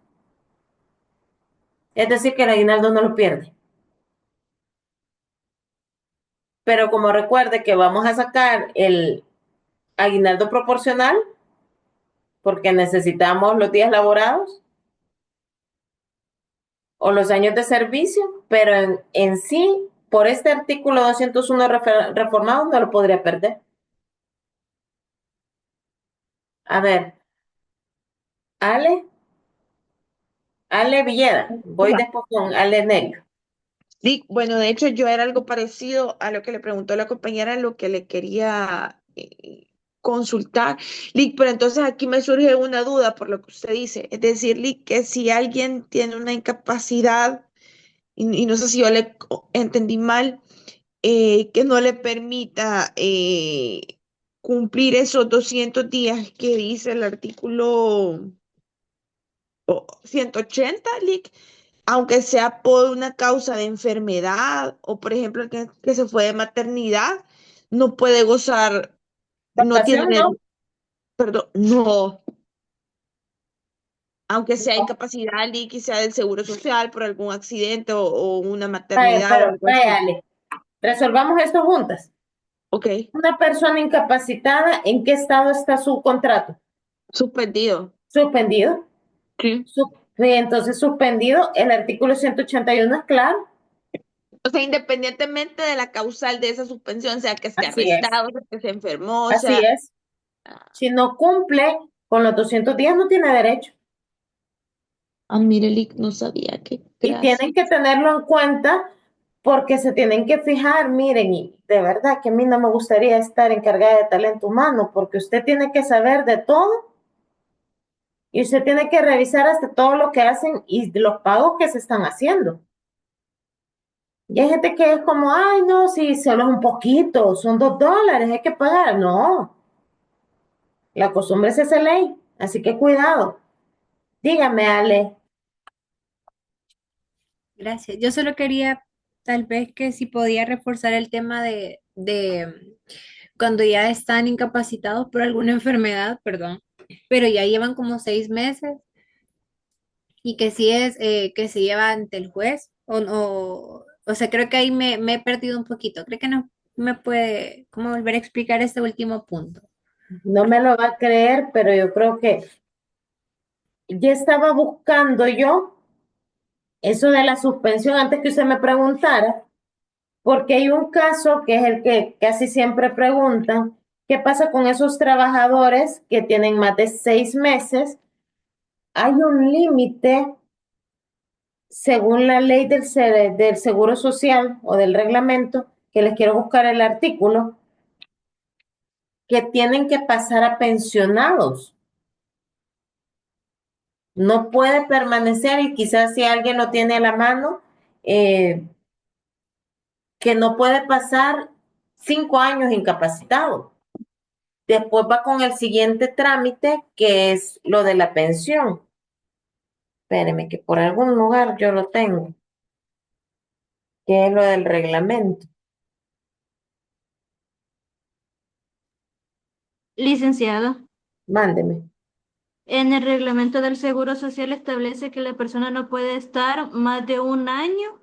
Es decir, que el aguinaldo no lo pierde. Pero como recuerde que vamos a sacar el aguinaldo proporcional, porque necesitamos los días laborados o los años de servicio, pero en sí, por este artículo 201 reformado, no lo podría perder. A ver, Ale Villeda, voy después con Ale Negro. Sí, bueno, de hecho yo era algo parecido a lo que le preguntó la compañera, lo que le quería consultar. Lick, pero entonces aquí me surge una duda por lo que usted dice. Es decir, Lick, que si alguien tiene una incapacidad, y no sé si yo entendí mal, que no le permita cumplir esos 200 días que dice el artículo 180, Lick, aunque sea por una causa de enfermedad o, por ejemplo, el que se fue de maternidad, no puede gozar, no tiene, Vacación, ¿no? perdón, no, aunque sea incapacidad, Lick, y sea del seguro social por algún accidente o una Vaya, maternidad o pero algo vaya, así. Ale, resolvamos esto juntas. Ok, Una persona incapacitada, ¿en qué estado está su contrato? suspendido. Suspendido. Sí. Entonces, suspendido, el artículo 181 es claro. O sea, independientemente de la causal de esa suspensión, sea que esté Así es, arrestado, sea que se enfermó, o así sea, es. Si no cumple con los 200 días, no tiene derecho. mire, Lick, no sabía que, Y gracias. tienen que tenerlo en cuenta porque se tienen que fijar, miren, y de verdad que a mí no me gustaría estar encargada de talento humano porque usted tiene que saber de todo y usted tiene que revisar hasta todo lo que hacen y los pagos que se están haciendo. Y hay gente que es como, ay, no, si solo es un poquito, son $2, hay que pagar. No, la costumbre es esa ley, así que cuidado. Dígame, Ale. Gracias. Yo solo quería tal vez que si podía reforzar el tema de cuando ya están incapacitados por alguna enfermedad, perdón, pero ya llevan como 6 meses y que si es que se lleva ante el juez o sea, creo que ahí me he perdido un poquito. Creo que no me puede como volver a explicar este último punto. No me lo va a creer, pero yo creo que ya estaba buscando yo eso de la suspensión antes que usted me preguntara, porque hay un caso que es el que casi siempre preguntan, ¿qué pasa con esos trabajadores que tienen más de 6 meses? Hay un límite según la ley del Seguro Social o del reglamento, que les quiero buscar el artículo, que tienen que pasar a pensionados. No puede permanecer y quizás si alguien lo tiene a la mano, que no puede pasar 5 años incapacitado. Después va con el siguiente trámite, que es lo de la pensión. Espéreme, que por algún lugar yo lo tengo, que es lo del reglamento. Licenciada, Mándeme. en el reglamento del Seguro Social establece que la persona no puede estar más de un año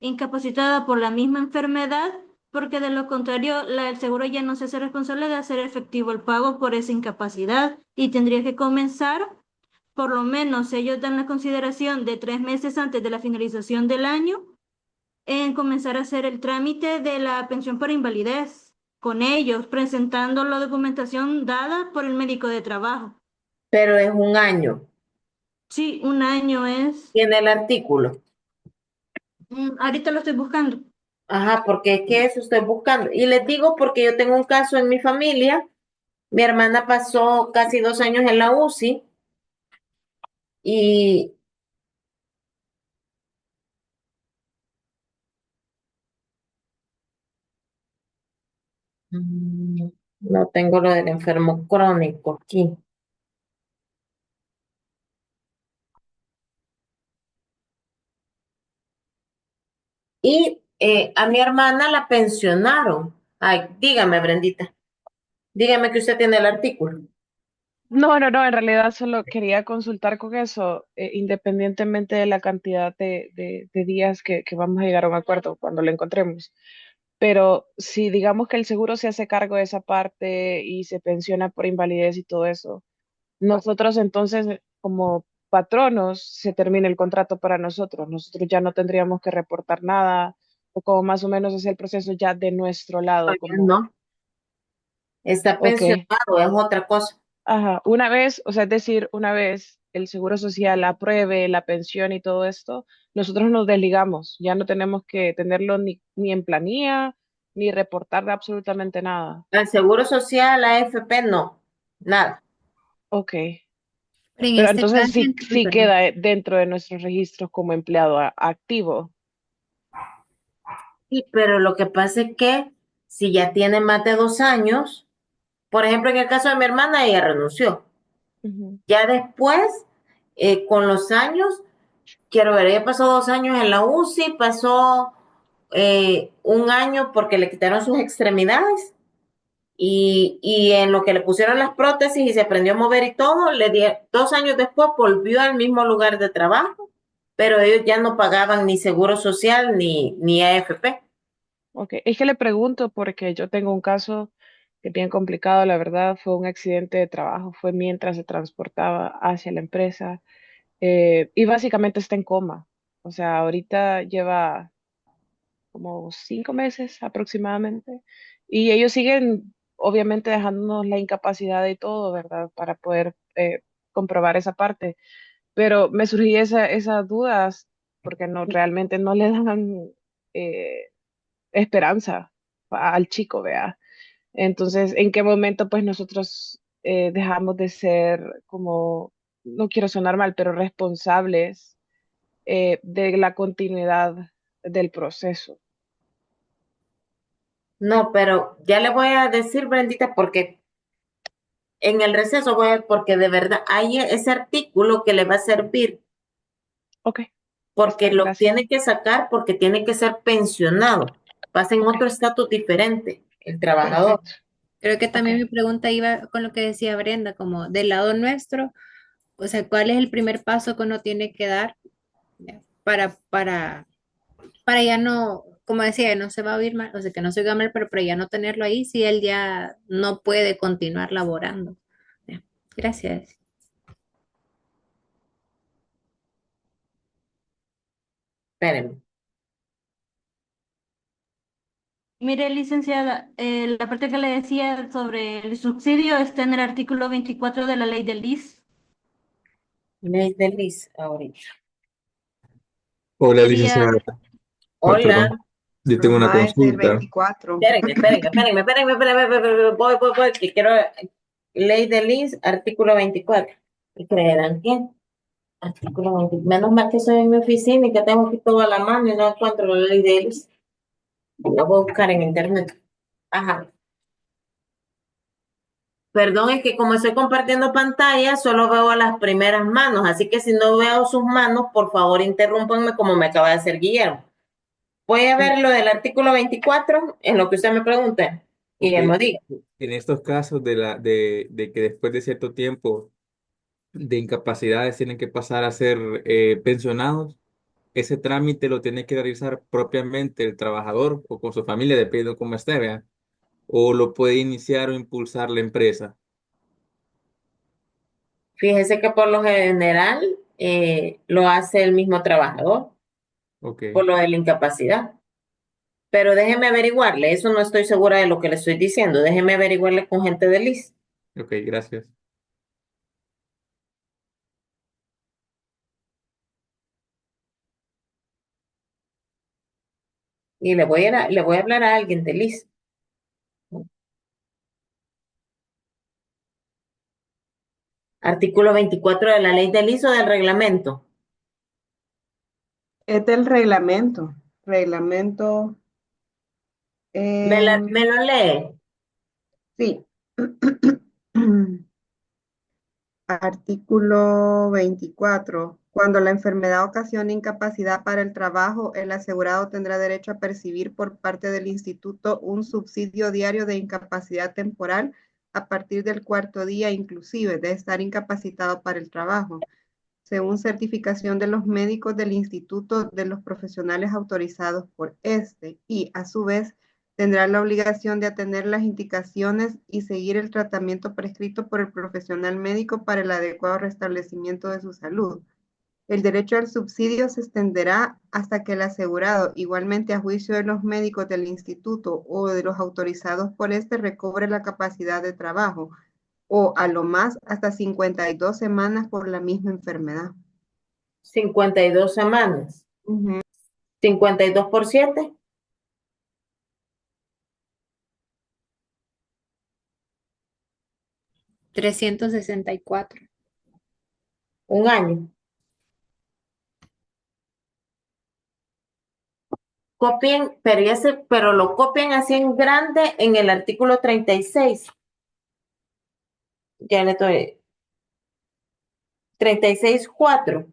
incapacitada por la misma enfermedad, porque de lo contrario, el seguro ya no se hace responsable de hacer efectivo el pago por esa incapacidad y tendría que comenzar, por lo menos ellos dan la consideración de 3 meses antes de la finalización del año, en comenzar a hacer el trámite de la pensión por invalidez con ellos, presentando la documentación dada por el médico de trabajo. Pero es un año. Sí, un año es. Tiene el artículo. Ahorita lo estoy buscando. Ajá, porque es que eso estoy buscando. Y les digo porque yo tengo un caso en mi familia. Mi hermana pasó casi 2 años en la UCI y no tengo lo del enfermo crónico aquí. Y a mi hermana la pensionaron. Ay, dígame, Brendita. Dígame que usted tiene el artículo. No, no, no, en realidad solo quería consultar con eso, independientemente de la cantidad de días que vamos a llegar a un acuerdo cuando lo encontremos. Pero si digamos que el seguro se hace cargo de esa parte y se pensiona por invalidez y todo eso, nosotros entonces como patronos se termina el contrato para nosotros. Nosotros ya no tendríamos que reportar nada o como más o menos es el proceso ya de nuestro lado, Todavía como, no. Está ok. pensionado, es otra cosa. Ajá, una vez, o sea, es decir, una vez el Seguro Social apruebe la pensión y todo esto, nosotros nos desligamos, ya no tenemos que tenerlo ni en planilla, ni reportar absolutamente nada. Al Seguro Social, AFP, no. Nada. Ok, Pero en pero este entonces caso, sí, ay, sí perdón. queda dentro de nuestros registros como empleado activo. Sí, pero lo que pasa es que si ya tiene más de 2 años, por ejemplo, en el caso de mi hermana, ella renunció. Ujú. Ya después, con los años, quiero ver, ella pasó 2 años en la UCI, pasó un año porque le quitaron sus extremidades y en lo que le pusieron las prótesis y se aprendió a mover y todo, 2 años después volvió al mismo lugar de trabajo, pero ellos ya no pagaban ni seguro social ni AFP. Ok, es que le pregunto porque yo tengo un caso que es bien complicado, la verdad, fue un accidente de trabajo, fue mientras se transportaba hacia la empresa. Y básicamente está en coma. O sea, ahorita lleva como 5 meses aproximadamente. Y ellos siguen, obviamente, dejándonos la incapacidad y todo, ¿verdad? Para poder comprobar esa parte. Pero me surgía esas dudas porque no, realmente no le dan eh, esperanza al chico, vea. Entonces, ¿en qué momento pues nosotros dejamos de ser como, no quiero sonar mal, pero responsables de la continuidad del proceso? No, pero ya le voy a decir, Brendita, porque en el receso voy a, porque de verdad hay ese artículo que le va a servir, Ok, está porque bien, lo gracias. tiene que sacar porque tiene que ser pensionado. Pasa en Ok, otro estatus diferente, el trabajador. perfecto. Creo que Ok. también mi pregunta iba con lo que decía Brenda, como del lado nuestro, o sea, ¿cuál es el primer paso que uno tiene que dar ya, para ya no, como decía, no se va a oír mal, o sea, que no se oiga mal, pero para ya no tenerlo ahí si él ya no puede continuar laborando? Ya, gracias. Espérenme. Mire, licenciada, la parte que le decía sobre el subsidio está en el artículo 24 de la ley del IS. Ley de Liz, ahorita. Hola, Quería, licenciada. Ah, Hola. perdón. Yo tengo una Ajá, es el consulta. 24. Espérenme, que quiero, ley de Liz, artículo 24. ¿Y creerán quién? Artículo 24. Menos mal que estoy en mi oficina y que tengo aquí todo a la mano y no encuentro la ley de Liz. La voy a buscar en internet. Ajá. Perdón, es que como estoy compartiendo pantalla, solo veo las primeras manos, así que si no veo sus manos, por favor interrúmpanme como me acaba de hacer Guillermo. Voy a Sí, ver lo del artículo 24 en lo que usted me pregunte. ok. Guillermo, diga. en estos casos de que después de cierto tiempo de incapacidades tienen que pasar a ser pensionados, ese trámite lo tiene que realizar propiamente el trabajador o con su familia, dependiendo cómo esté, ¿vea? O lo puede iniciar o impulsar la empresa. Fíjese que por lo general lo hace el mismo trabajador Ok, por lo de la incapacidad. Pero déjeme averiguarle, eso no estoy segura de lo que le estoy diciendo. Déjeme averiguarle con gente de Liz. ok, gracias. Y le voy a hablar a alguien de Liz. Artículo 24 de la ley de Liz o del reglamento. Es del reglamento. Reglamento, Me lo lee. sí. Artículo 24. Cuando la enfermedad ocasiona incapacidad para el trabajo, el asegurado tendrá derecho a percibir por parte del instituto un subsidio diario de incapacidad temporal a partir del cuarto día inclusive de estar incapacitado para el trabajo, según certificación de los médicos del instituto de los profesionales autorizados por este, y a su vez tendrá la obligación de atender las indicaciones y seguir el tratamiento prescrito por el profesional médico para el adecuado restablecimiento de su salud. El derecho al subsidio se extenderá hasta que el asegurado, igualmente a juicio de los médicos del instituto o de los autorizados por este, recobre la capacidad de trabajo, o a lo más hasta 52 semanas por la misma enfermedad. 52 semanas. 52 por 7. 364. Un año. Copien, pero lo copian así en grande en el artículo 36. Ya le estoy. 36.4.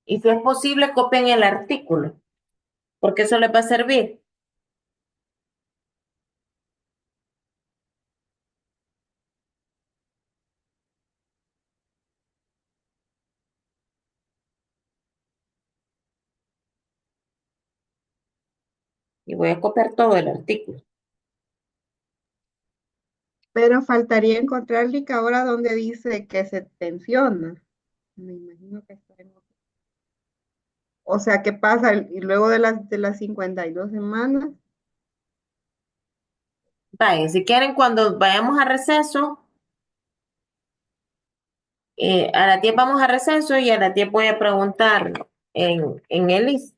Y si es posible, copien el artículo, porque eso les va a servir. Y voy a copiar todo el artículo. Pero faltaría encontrar el link ahora donde dice que se pensiona. Me imagino que está en otro. O sea, ¿qué pasa? Y luego de las 52 semanas. Vaya, si quieren, cuando vayamos a receso, a las 10 vamos a receso y a las 10 voy a preguntar en el list.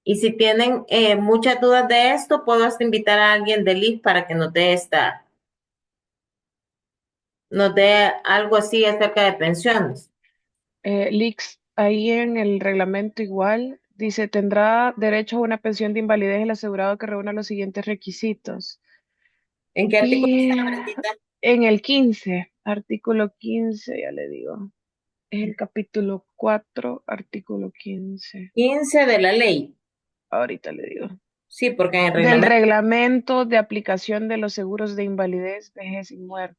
Y si tienen muchas dudas de esto, puedo hasta invitar a alguien del list para que nos dé algo así acerca de pensiones. Lix, ahí en el reglamento igual dice, tendrá derecho a una pensión de invalidez el asegurado que reúna los siguientes requisitos. ¿En qué artículo Y está, Brendita? en el 15, artículo 15, ya le digo, es el capítulo 4, artículo 15. 15 de la ley. Ahorita le digo. Sí, porque en el Del reglamento. reglamento de aplicación de los seguros de invalidez, vejez y muerte.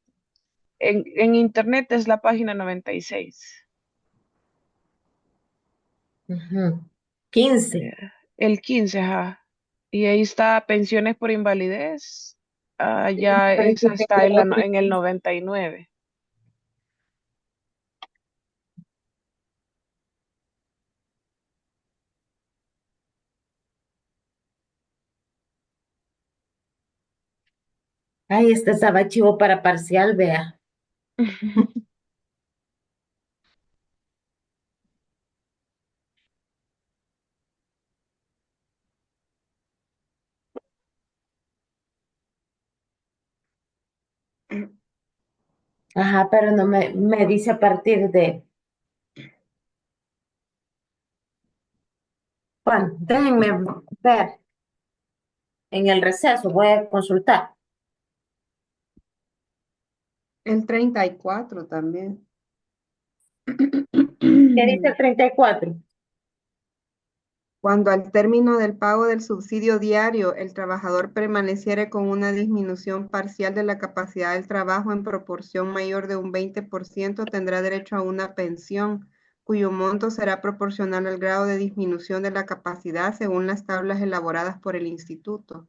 En internet es la página 96. Ujú. 15. El 15, ajá. Y ahí está pensiones por invalidez. Ya Parece esa que está en, creo que en el 99. Ay, este estaba chivo para parcial, vea. Ajá, pero no me dice a partir de. Bueno, déjenme ver en el receso, voy a consultar. El 34 también. ¿Qué dice el 34? Cuando al término del pago del subsidio diario el trabajador permaneciere con una disminución parcial de la capacidad del trabajo en proporción mayor de un 20%, tendrá derecho a una pensión, cuyo monto será proporcional al grado de disminución de la capacidad según las tablas elaboradas por el instituto.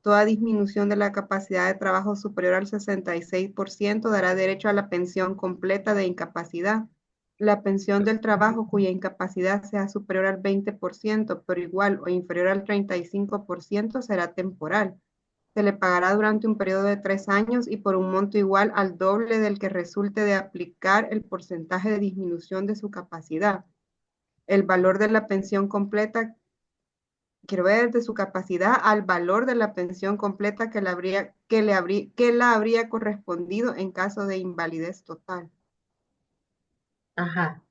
Toda disminución de la capacidad de trabajo superior al 66% dará derecho a la pensión completa de incapacidad. La pensión del trabajo cuya incapacidad sea superior al 20%, pero igual o inferior al 35%, será temporal. Se le pagará durante un periodo de 3 años y por un monto igual al doble del que resulte de aplicar el porcentaje de disminución de su capacidad. El valor de la pensión completa, quiero ver, de su capacidad al valor de la pensión completa que la habría correspondido en caso de invalidez total. Ajá.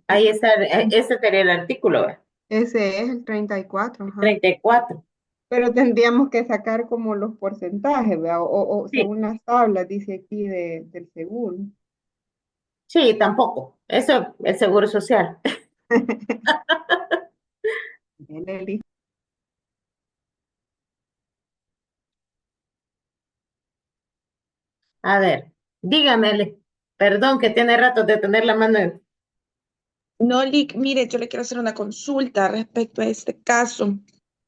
Ahí está, ese sería el artículo, ¿verdad? Ese es el 34, ajá. 34. Pero tendríamos que sacar como los porcentajes, ¿verdad? O Sí, según las tablas, dice aquí del seguro. sí, tampoco. Eso es el seguro social. Nelly. A ver, dígamele. Perdón que tiene rato de tener la mano en... No, Lick, mire, yo le quiero hacer una consulta respecto a este caso.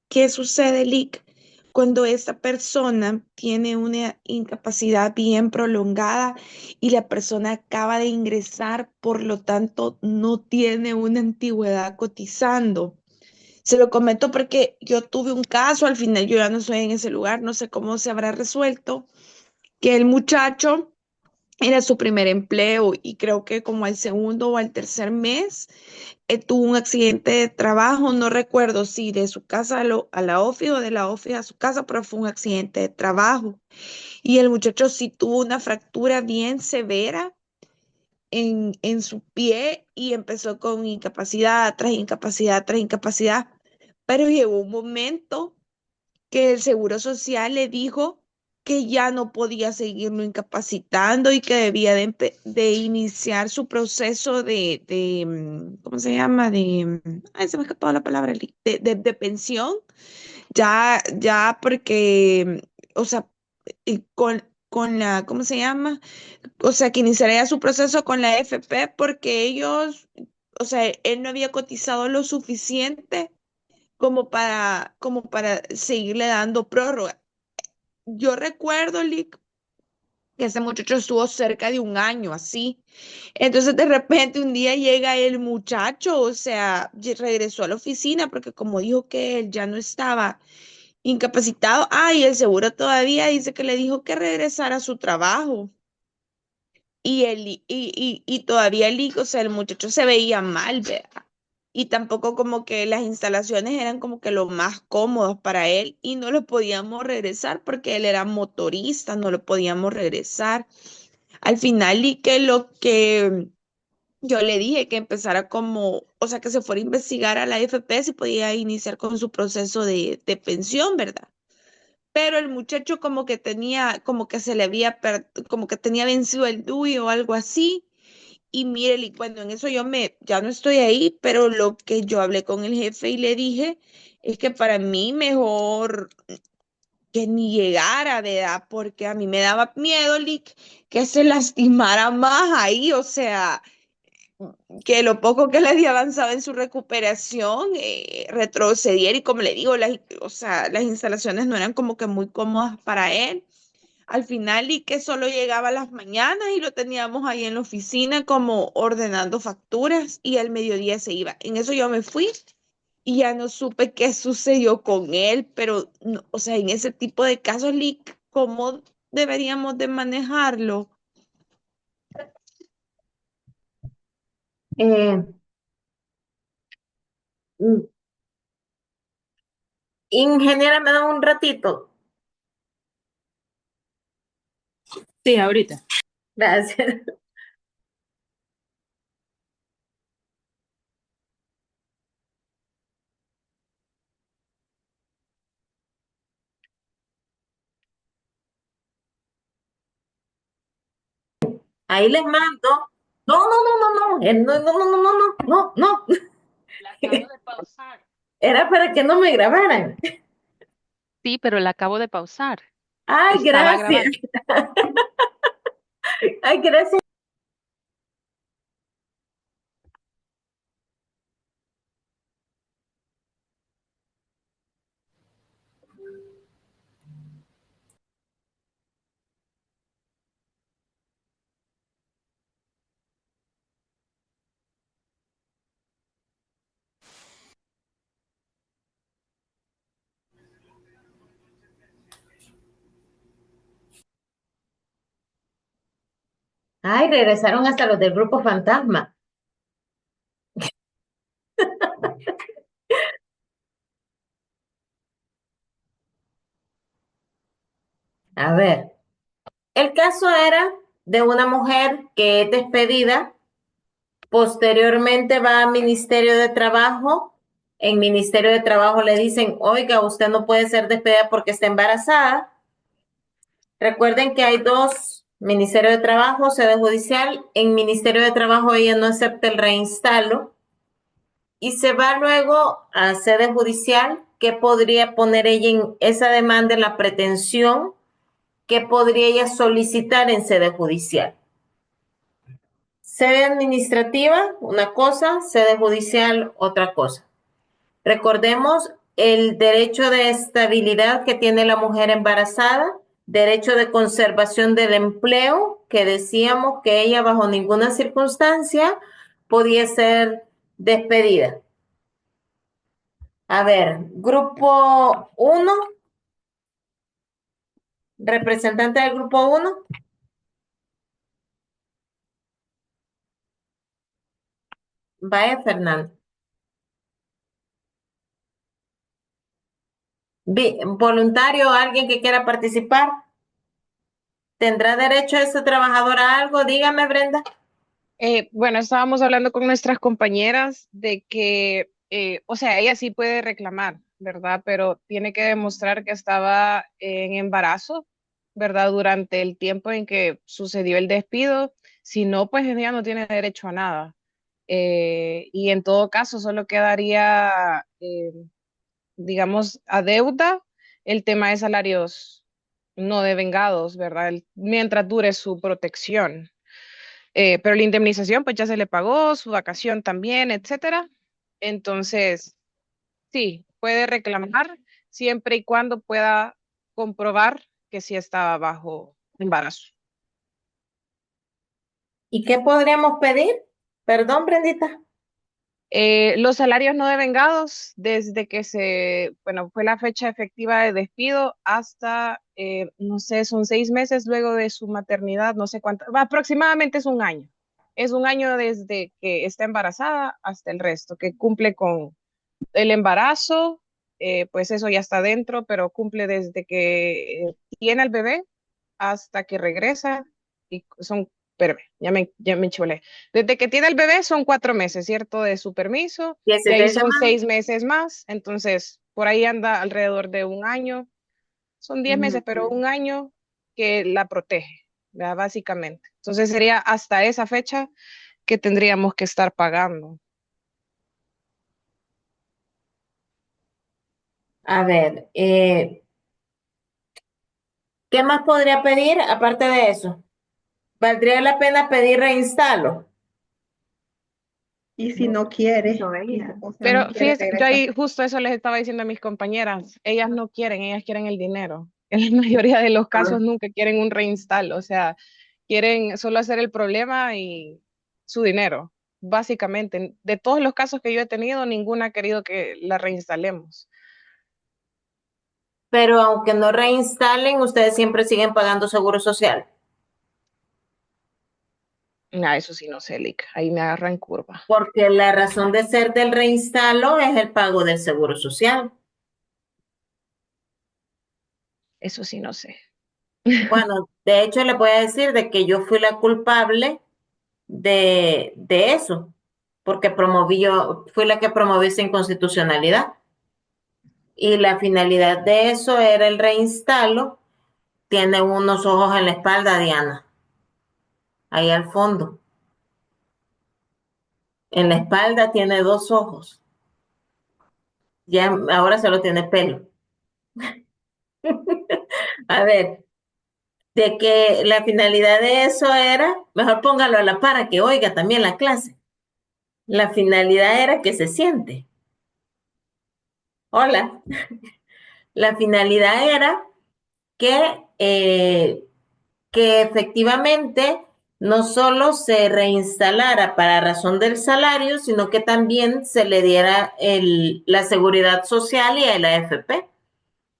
¿Qué sucede, Lick, cuando esta persona tiene una incapacidad bien prolongada y la persona acaba de ingresar, por lo tanto, no tiene una antigüedad cotizando? Se lo comento porque yo tuve un caso, al final yo ya no estoy en ese lugar, no sé cómo se habrá resuelto, que el muchacho era su primer empleo y creo que como al segundo o al tercer mes tuvo un accidente de trabajo, no recuerdo si de su casa a la ofi o de la ofi a su casa, pero fue un accidente de trabajo. Y el muchacho sí tuvo una fractura bien severa en su pie y empezó con incapacidad tras incapacidad tras incapacidad, pero llegó un momento que el Seguro Social le dijo que ya no podía seguirlo incapacitando y que debía de iniciar su proceso ¿cómo se llama? Ay, se me escapó la palabra, de pensión, ya porque, o sea, con la, ¿cómo se llama? O sea, que iniciaría su proceso con la FP porque ellos, o sea, él no había cotizado lo suficiente como para seguirle dando prórroga. Yo recuerdo, Lick, que ese muchacho estuvo cerca de un año así. Entonces, de repente, un día llega el muchacho, o sea, regresó a la oficina porque como dijo que él ya no estaba incapacitado, y el seguro todavía dice que le dijo que regresara a su trabajo. Y todavía o sea, el muchacho se veía mal, ¿verdad? Y tampoco como que las instalaciones eran como que lo más cómodos para él y no lo podíamos regresar porque él era motorista, no lo podíamos regresar. Al final, y que lo que yo le dije que empezara como, o sea, que se fuera a investigar a la AFP si podía iniciar con su proceso de pensión, ¿verdad? Pero el muchacho como que tenía, como que se le había, como que tenía vencido el DUI o algo así. Y mire, y cuando en eso ya no estoy ahí, pero lo que yo hablé con el jefe y le dije es que para mí mejor que ni llegara, ¿verdad? Porque a mí me daba miedo, Lick, que se lastimara más ahí, o sea, que lo poco que le había avanzado en su recuperación retrocediera y como le digo, o sea, las instalaciones no eran como que muy cómodas para él. Al final, y que solo llegaba a las mañanas y lo teníamos ahí en la oficina como ordenando facturas y al mediodía se iba. En eso yo me fui y ya no supe qué sucedió con él, pero, o sea, en ese tipo de casos, Lick, ¿cómo deberíamos de manejarlo? Eh, mm, ingeniera, me da un ratito. Sí, ahorita. Gracias. Ahí les mando. No, no, no, no, no, no, no, no, no, no, no, no. La acabo de pausar. Era para que no me grabaran. Sí, pero la acabo de pausar. Ay, Estaba gracias. grabando. Ay, gracias. Ay, regresaron hasta los del grupo Fantasma. A ver, el caso era de una mujer que es despedida, posteriormente va al Ministerio de Trabajo. En Ministerio de Trabajo le dicen, oiga, usted no puede ser despedida porque está embarazada. Recuerden que hay dos, Ministerio de Trabajo, sede judicial. En Ministerio de Trabajo ella no acepta el reinstalo y se va luego a sede judicial. ¿Qué podría poner ella en esa demanda, en la pretensión? ¿Qué podría ella solicitar en sede judicial? Sede administrativa, una cosa, sede judicial, otra cosa. Recordemos el derecho de estabilidad que tiene la mujer embarazada, derecho de conservación del empleo, que decíamos que ella bajo ninguna circunstancia podía ser despedida. A ver, grupo 1, representante del grupo 1. Vaya, Fernando. Voluntario, alguien que quiera participar. ¿Tendrá derecho ese trabajador a algo? Dígame, Brenda. Bueno, estábamos hablando con nuestras compañeras de que, o sea, ella sí puede reclamar, ¿verdad? Pero tiene que demostrar que estaba en embarazo, ¿verdad? Durante el tiempo en que sucedió el despido. Si no, pues ella no tiene derecho a nada. Y en todo caso, solo quedaría, digamos, a deuda el tema de salarios no devengados, ¿verdad? Mientras dure su protección. Pero la indemnización pues ya se le pagó, su vacación también, etcétera. Entonces, sí, puede reclamar siempre y cuando pueda comprobar que sí estaba bajo embarazo. ¿Y qué podríamos pedir? Perdón, Brendita. Los salarios no devengados desde que bueno, fue la fecha efectiva de despido hasta, no sé, son 6 meses luego de su maternidad, no sé cuánto, aproximadamente es un año. Es un año desde que está embarazada hasta el resto, que cumple con el embarazo, pues eso ya está dentro, pero cumple desde que tiene al bebé hasta que regresa y son, espérame, ya me chulé. Desde que tiene el bebé son 4 meses, ¿cierto? De su permiso, de ahí 16 son semanas. 6 meses más, entonces por ahí anda alrededor de un año, son 10 meses, pero un año que la protege, ¿verdad? Básicamente. Entonces sería hasta esa fecha que tendríamos que estar pagando. A ver, ¿qué más podría pedir aparte de eso? ¿Valdría la pena pedir reinstalo? Y si no quiere, o sea, no Pero quiere fíjese, yo regresar. ahí justo eso les estaba diciendo a mis compañeras, ellas no quieren, ellas quieren el dinero. En la mayoría de los casos nunca quieren un reinstall, o sea, quieren solo hacer el problema y su dinero, básicamente. De todos los casos que yo he tenido, ninguna ha querido que la reinstalemos. Pero aunque no reinstalen, ustedes siempre siguen pagando seguro social. Eso sí no sé, Lick, ahí me agarra en curva. Porque la razón de ser del reinstalo es el pago del seguro social. Eso sí no sé. Bueno, de hecho le voy a decir de que yo fui la culpable de eso, porque fui la que promovió esa inconstitucionalidad. Y la finalidad de eso era el reinstalo. Tiene unos ojos en la espalda, Diana. ahí al fondo. En la espalda tiene 2 ojos. Ya ahora solo tiene pelo. A ver, de que la finalidad de eso era, mejor póngalo a la para que oiga también la clase. La finalidad era que se siente. Hola. La finalidad era que efectivamente no solo se reinstalara para razón del salario, sino que también se le diera la seguridad social y el AFP.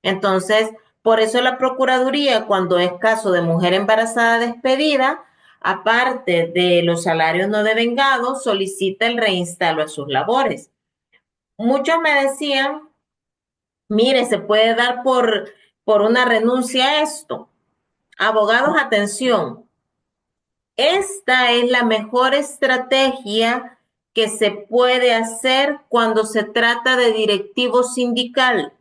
Entonces, por eso la Procuraduría, cuando es caso de mujer embarazada despedida, aparte de los salarios no devengados, solicita el reinstalo a sus labores. Muchos me decían, mire, se puede dar por una renuncia a esto. Abogados, atención. Esta es la mejor estrategia que se puede hacer cuando se trata de directivo sindical.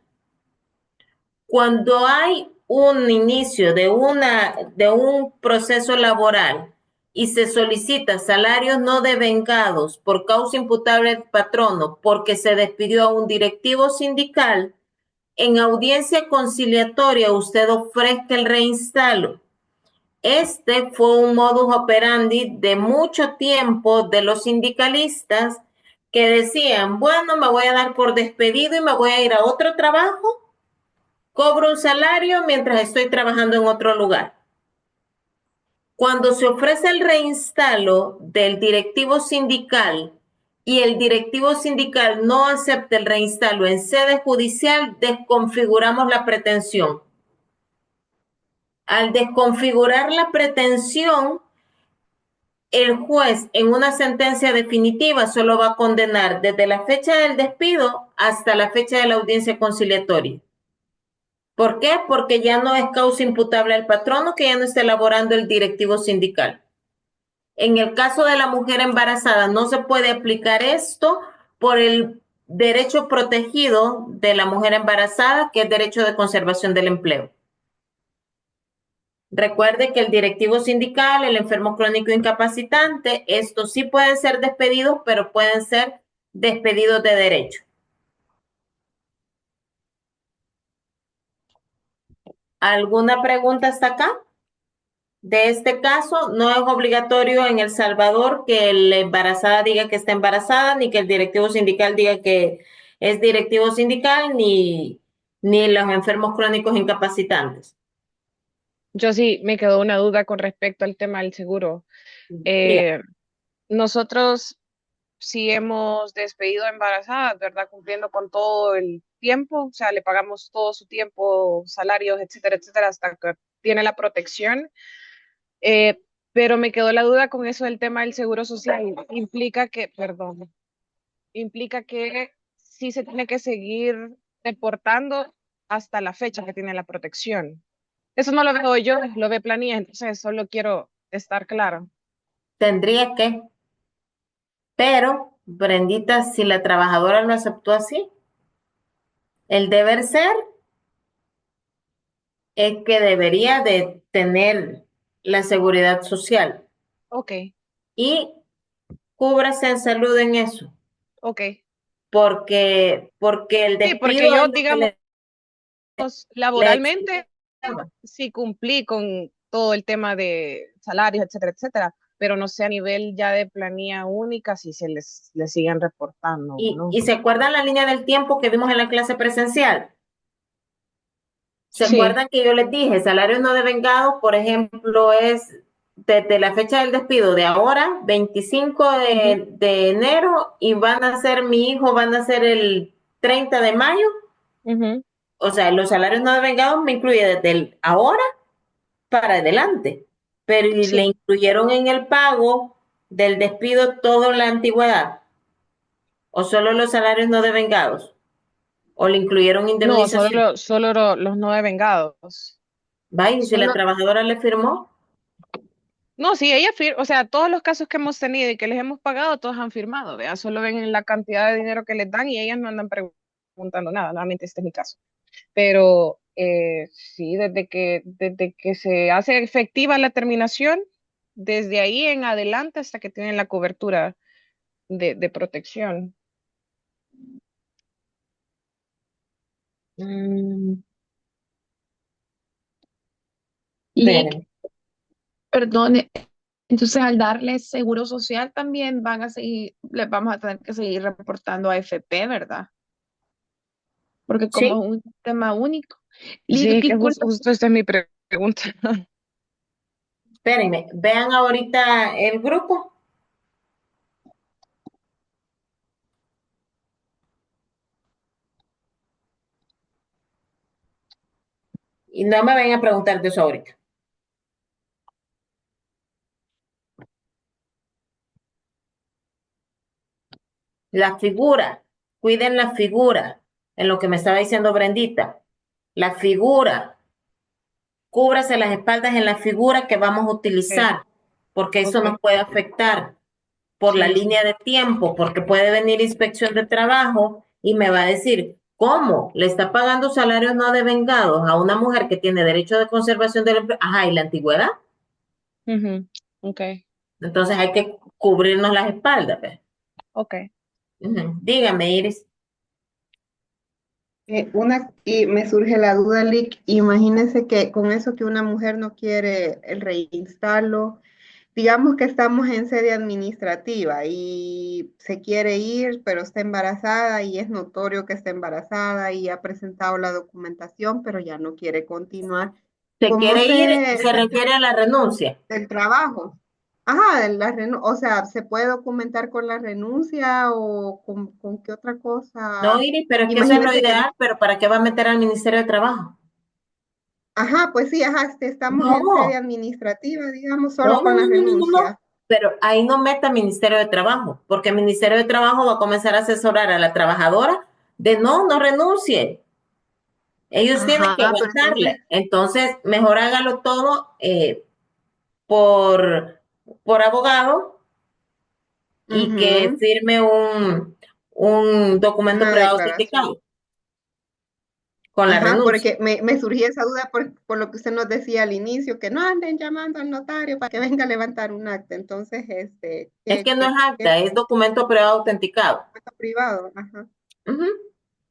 Cuando hay un inicio de un proceso laboral y se solicita salarios no devengados por causa imputable al patrono porque se despidió a un directivo sindical, en audiencia conciliatoria usted ofrezca el reinstalo. Este fue un modus operandi de mucho tiempo de los sindicalistas que decían, bueno, me voy a dar por despedido y me voy a ir a otro trabajo, cobro un salario mientras estoy trabajando en otro lugar. Cuando se ofrece el reinstalo del directivo sindical y el directivo sindical no acepta el reinstalo en sede judicial, desconfiguramos la pretensión. Al desconfigurar la pretensión, el juez en una sentencia definitiva solo va a condenar desde la fecha del despido hasta la fecha de la audiencia conciliatoria. ¿Por qué? Porque ya no es causa imputable al patrono, que ya no está elaborando el directivo sindical. En el caso de la mujer embarazada no se puede aplicar esto por el derecho protegido de la mujer embarazada, que es derecho de conservación del empleo. Recuerde que el directivo sindical, el enfermo crónico incapacitante, estos sí pueden ser despedidos, pero pueden ser despedidos de derecho. ¿Alguna pregunta hasta acá? De este caso, no es obligatorio en El Salvador que la embarazada diga que está embarazada, ni que el directivo sindical diga que es directivo sindical, ni los enfermos crónicos incapacitantes. Yo sí me quedó una duda con respecto al tema del seguro. Diga. Nosotros sí hemos despedido a embarazadas, ¿verdad? Cumpliendo con todo el tiempo, o sea, le pagamos todo su tiempo, salarios, etcétera, hasta que tiene la protección. Pero me quedó la duda con eso del tema del seguro social. Implica que sí se tiene que seguir reportando hasta la fecha que tiene la protección. Eso no lo veo yo, lo ve planilla, entonces solo quiero estar claro. Tendría que, pero, Brendita, si la trabajadora lo aceptó así, el deber ser es que debería de tener la seguridad social Ok, y cúbrase en salud en eso, ok. porque el Sí, despido porque es yo, lo que digamos, le exige. laboralmente sí cumplí con todo el tema de salarios, etcétera, pero no sé a nivel ya de planilla única si les siguen reportando o no. ¿Y se acuerdan la línea del tiempo que vimos en la clase presencial? ¿Se Sí. acuerdan que yo les dije, salarios no devengados, por ejemplo, es desde la fecha del despido de ahora, 25 de enero, y van a ser, mi hijo van a ser el 30 de mayo? Ujú. O sea, los salarios no devengados me incluye desde el ahora para adelante, pero ¿y le Sí. incluyeron en el pago del despido toda la antigüedad? ¿O solo los salarios no devengados? ¿O le incluyeron No, indemnización? los no vengados. Vaya, ¿y si la Solo, trabajadora le firmó? no, sí, o sea, todos los casos que hemos tenido y que les hemos pagado, todos han firmado, vea, solo ven la cantidad de dinero que les dan y ellas no andan preguntando nada, nuevamente este es mi caso. Pero sí, desde que se hace efectiva la terminación, desde ahí en adelante hasta que tienen la cobertura de protección. Mm, Lick, espérenme. perdone, entonces al darles seguro social también van a seguir, les vamos a tener que seguir reportando a AFP, ¿verdad? Porque como Sí, es un sistema único. Lick, Sí, que disculpe, justo esta es mi pregunta. espérenme. Vean ahorita el grupo y no me vengan a preguntar de eso ahorita. La figura, cuiden la figura, en lo que me estaba diciendo Brendita. La figura, cúbrase las espaldas en la figura que vamos a Okay, utilizar, porque eso nos okay, puede afectar por la sí, línea de tiempo, porque puede venir inspección de trabajo y me va a decir, ¿cómo? ¿Le está pagando salarios no devengados a una mujer que tiene derecho de conservación del empleo? Ajá, ¿y la antigüedad? ujú, okay, Entonces hay que cubrirnos las espaldas, ¿ves? okay. Ujú. Dígame, Iris. Y me surge la duda, Lick, imagínense que con eso que una mujer no quiere el reinstalo, digamos que estamos en sede administrativa y se quiere ir, pero está embarazada y es notorio que está embarazada y ha presentado la documentación, pero ya no quiere continuar. Se ¿Cómo quiere ir, se se refiere a la renuncia. del trabajo? Ajá, o sea, ¿se puede documentar con la renuncia o con qué otra No, cosa? Iris, pero es que eso es lo Imagínese que ideal, pero ¿para qué va a meter al Ministerio de Trabajo? ajá, pues sí, ajá, estamos en sede No, administrativa, digamos, no, solo no, con la no, no, no, no, no. renuncia. Pero ahí no meta Ministerio de Trabajo, porque el Ministerio de Trabajo va a comenzar a asesorar a la trabajadora de no renuncie. Ellos tienen que Ajá, pero entonces, aguantarle. Entonces, mejor hágalo todo por, por abogado y que ujú, firme un documento una privado declaración. sindical con la Ajá, renuncia. porque me surgía esa duda por lo que usted nos decía al inicio, que no anden llamando al notario para que venga a levantar un acta. Entonces, Es que no es qué acta, es documento privado autenticado. documento privado? Ajá. Ujú,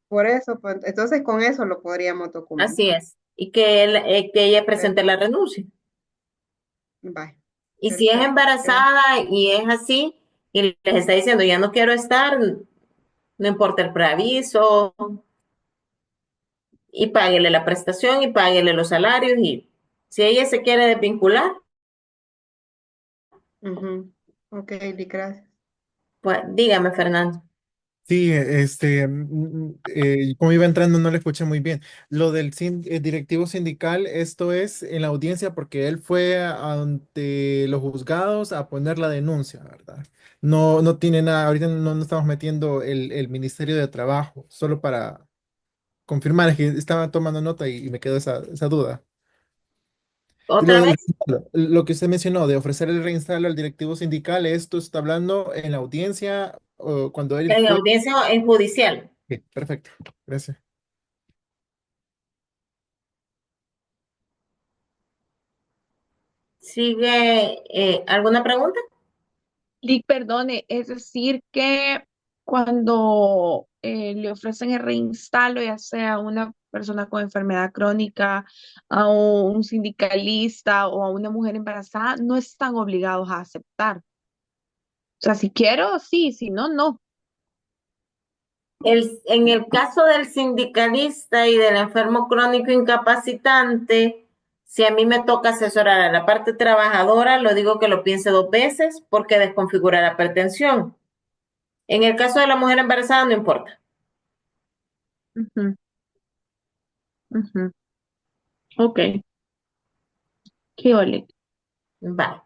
Por eso, pues, entonces con eso lo podríamos así documentar. es. Y que ella presente la renuncia. Bye, Y si es perfecto. embarazada y es así, y les está diciendo, ya no quiero estar, no importa el preaviso, y páguele la prestación y páguele los salarios, y si ella se quiere desvincular, Ujú. Ok, Lee, gracias. pues dígame, Fernando. Sí, como iba entrando no le escuché muy bien. Lo del directivo sindical, esto es en la audiencia porque él fue ante los juzgados a poner la denuncia, ¿verdad? No, no tiene nada, ahorita no estamos metiendo el Ministerio de Trabajo, solo para confirmar, es que estaba tomando nota y me quedó esa duda. Y lo ¿Otra del vez? reinstalo, lo que usted mencionó de ofrecer el reinstalo al directivo sindical, esto está hablando en la audiencia o cuando él En fue. audiencia en judicial. Ok, perfecto, gracias. ¿Sigue alguna pregunta? Lick, perdone, es decir que cuando le ofrecen el reinstalo, ya sea a una persona con enfermedad crónica, a un sindicalista o a una mujer embarazada, no están obligados a aceptar. O sea, si quiero, sí, si no, no. En el caso del sindicalista y del enfermo crónico incapacitante, si a mí me toca asesorar a la parte trabajadora, lo digo que lo piense dos veces porque desconfigura la pretensión. En el caso de la mujer embarazada, no importa. Ujú, ujú. Ok, qué ole. Vale.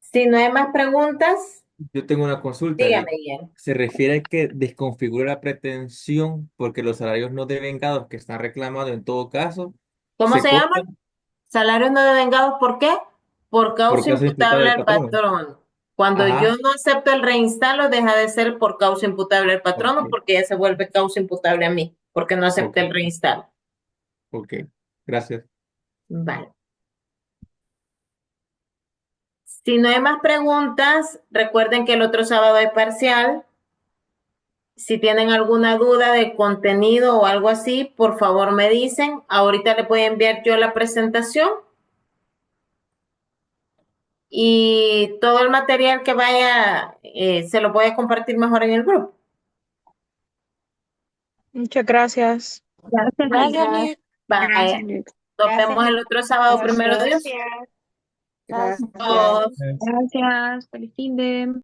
Si no hay más preguntas, Yo tengo una consulta, dígame, Lick. Ian. Se refiere a que desconfigura la pretensión porque los salarios no devengados que están reclamados en todo caso ¿Cómo se se llama? cobran Salarios no devengados, ¿por qué? Por por causa causa imputable imputable del al patrón. patrón. Cuando yo Ajá, no acepto el reinstalo, deja de ser por causa imputable al patrono ok, porque ya se vuelve causa imputable a mí, porque no acepté ok, el reinstalo. ok. Gracias. Vale. Si no hay más preguntas, recuerden que el otro sábado hay parcial. Si tienen alguna duda de contenido o algo así, por favor me dicen. Ahorita les voy a enviar yo la presentación y todo el material que vaya, se lo voy a compartir mejor en el grupo. Muchas gracias. Gracias, Gracias, Lick. Lick. Bye. Nos vemos el otro sábado, primero Dios. Gracias. Todos. Eh, Gracias. Feliz fin de.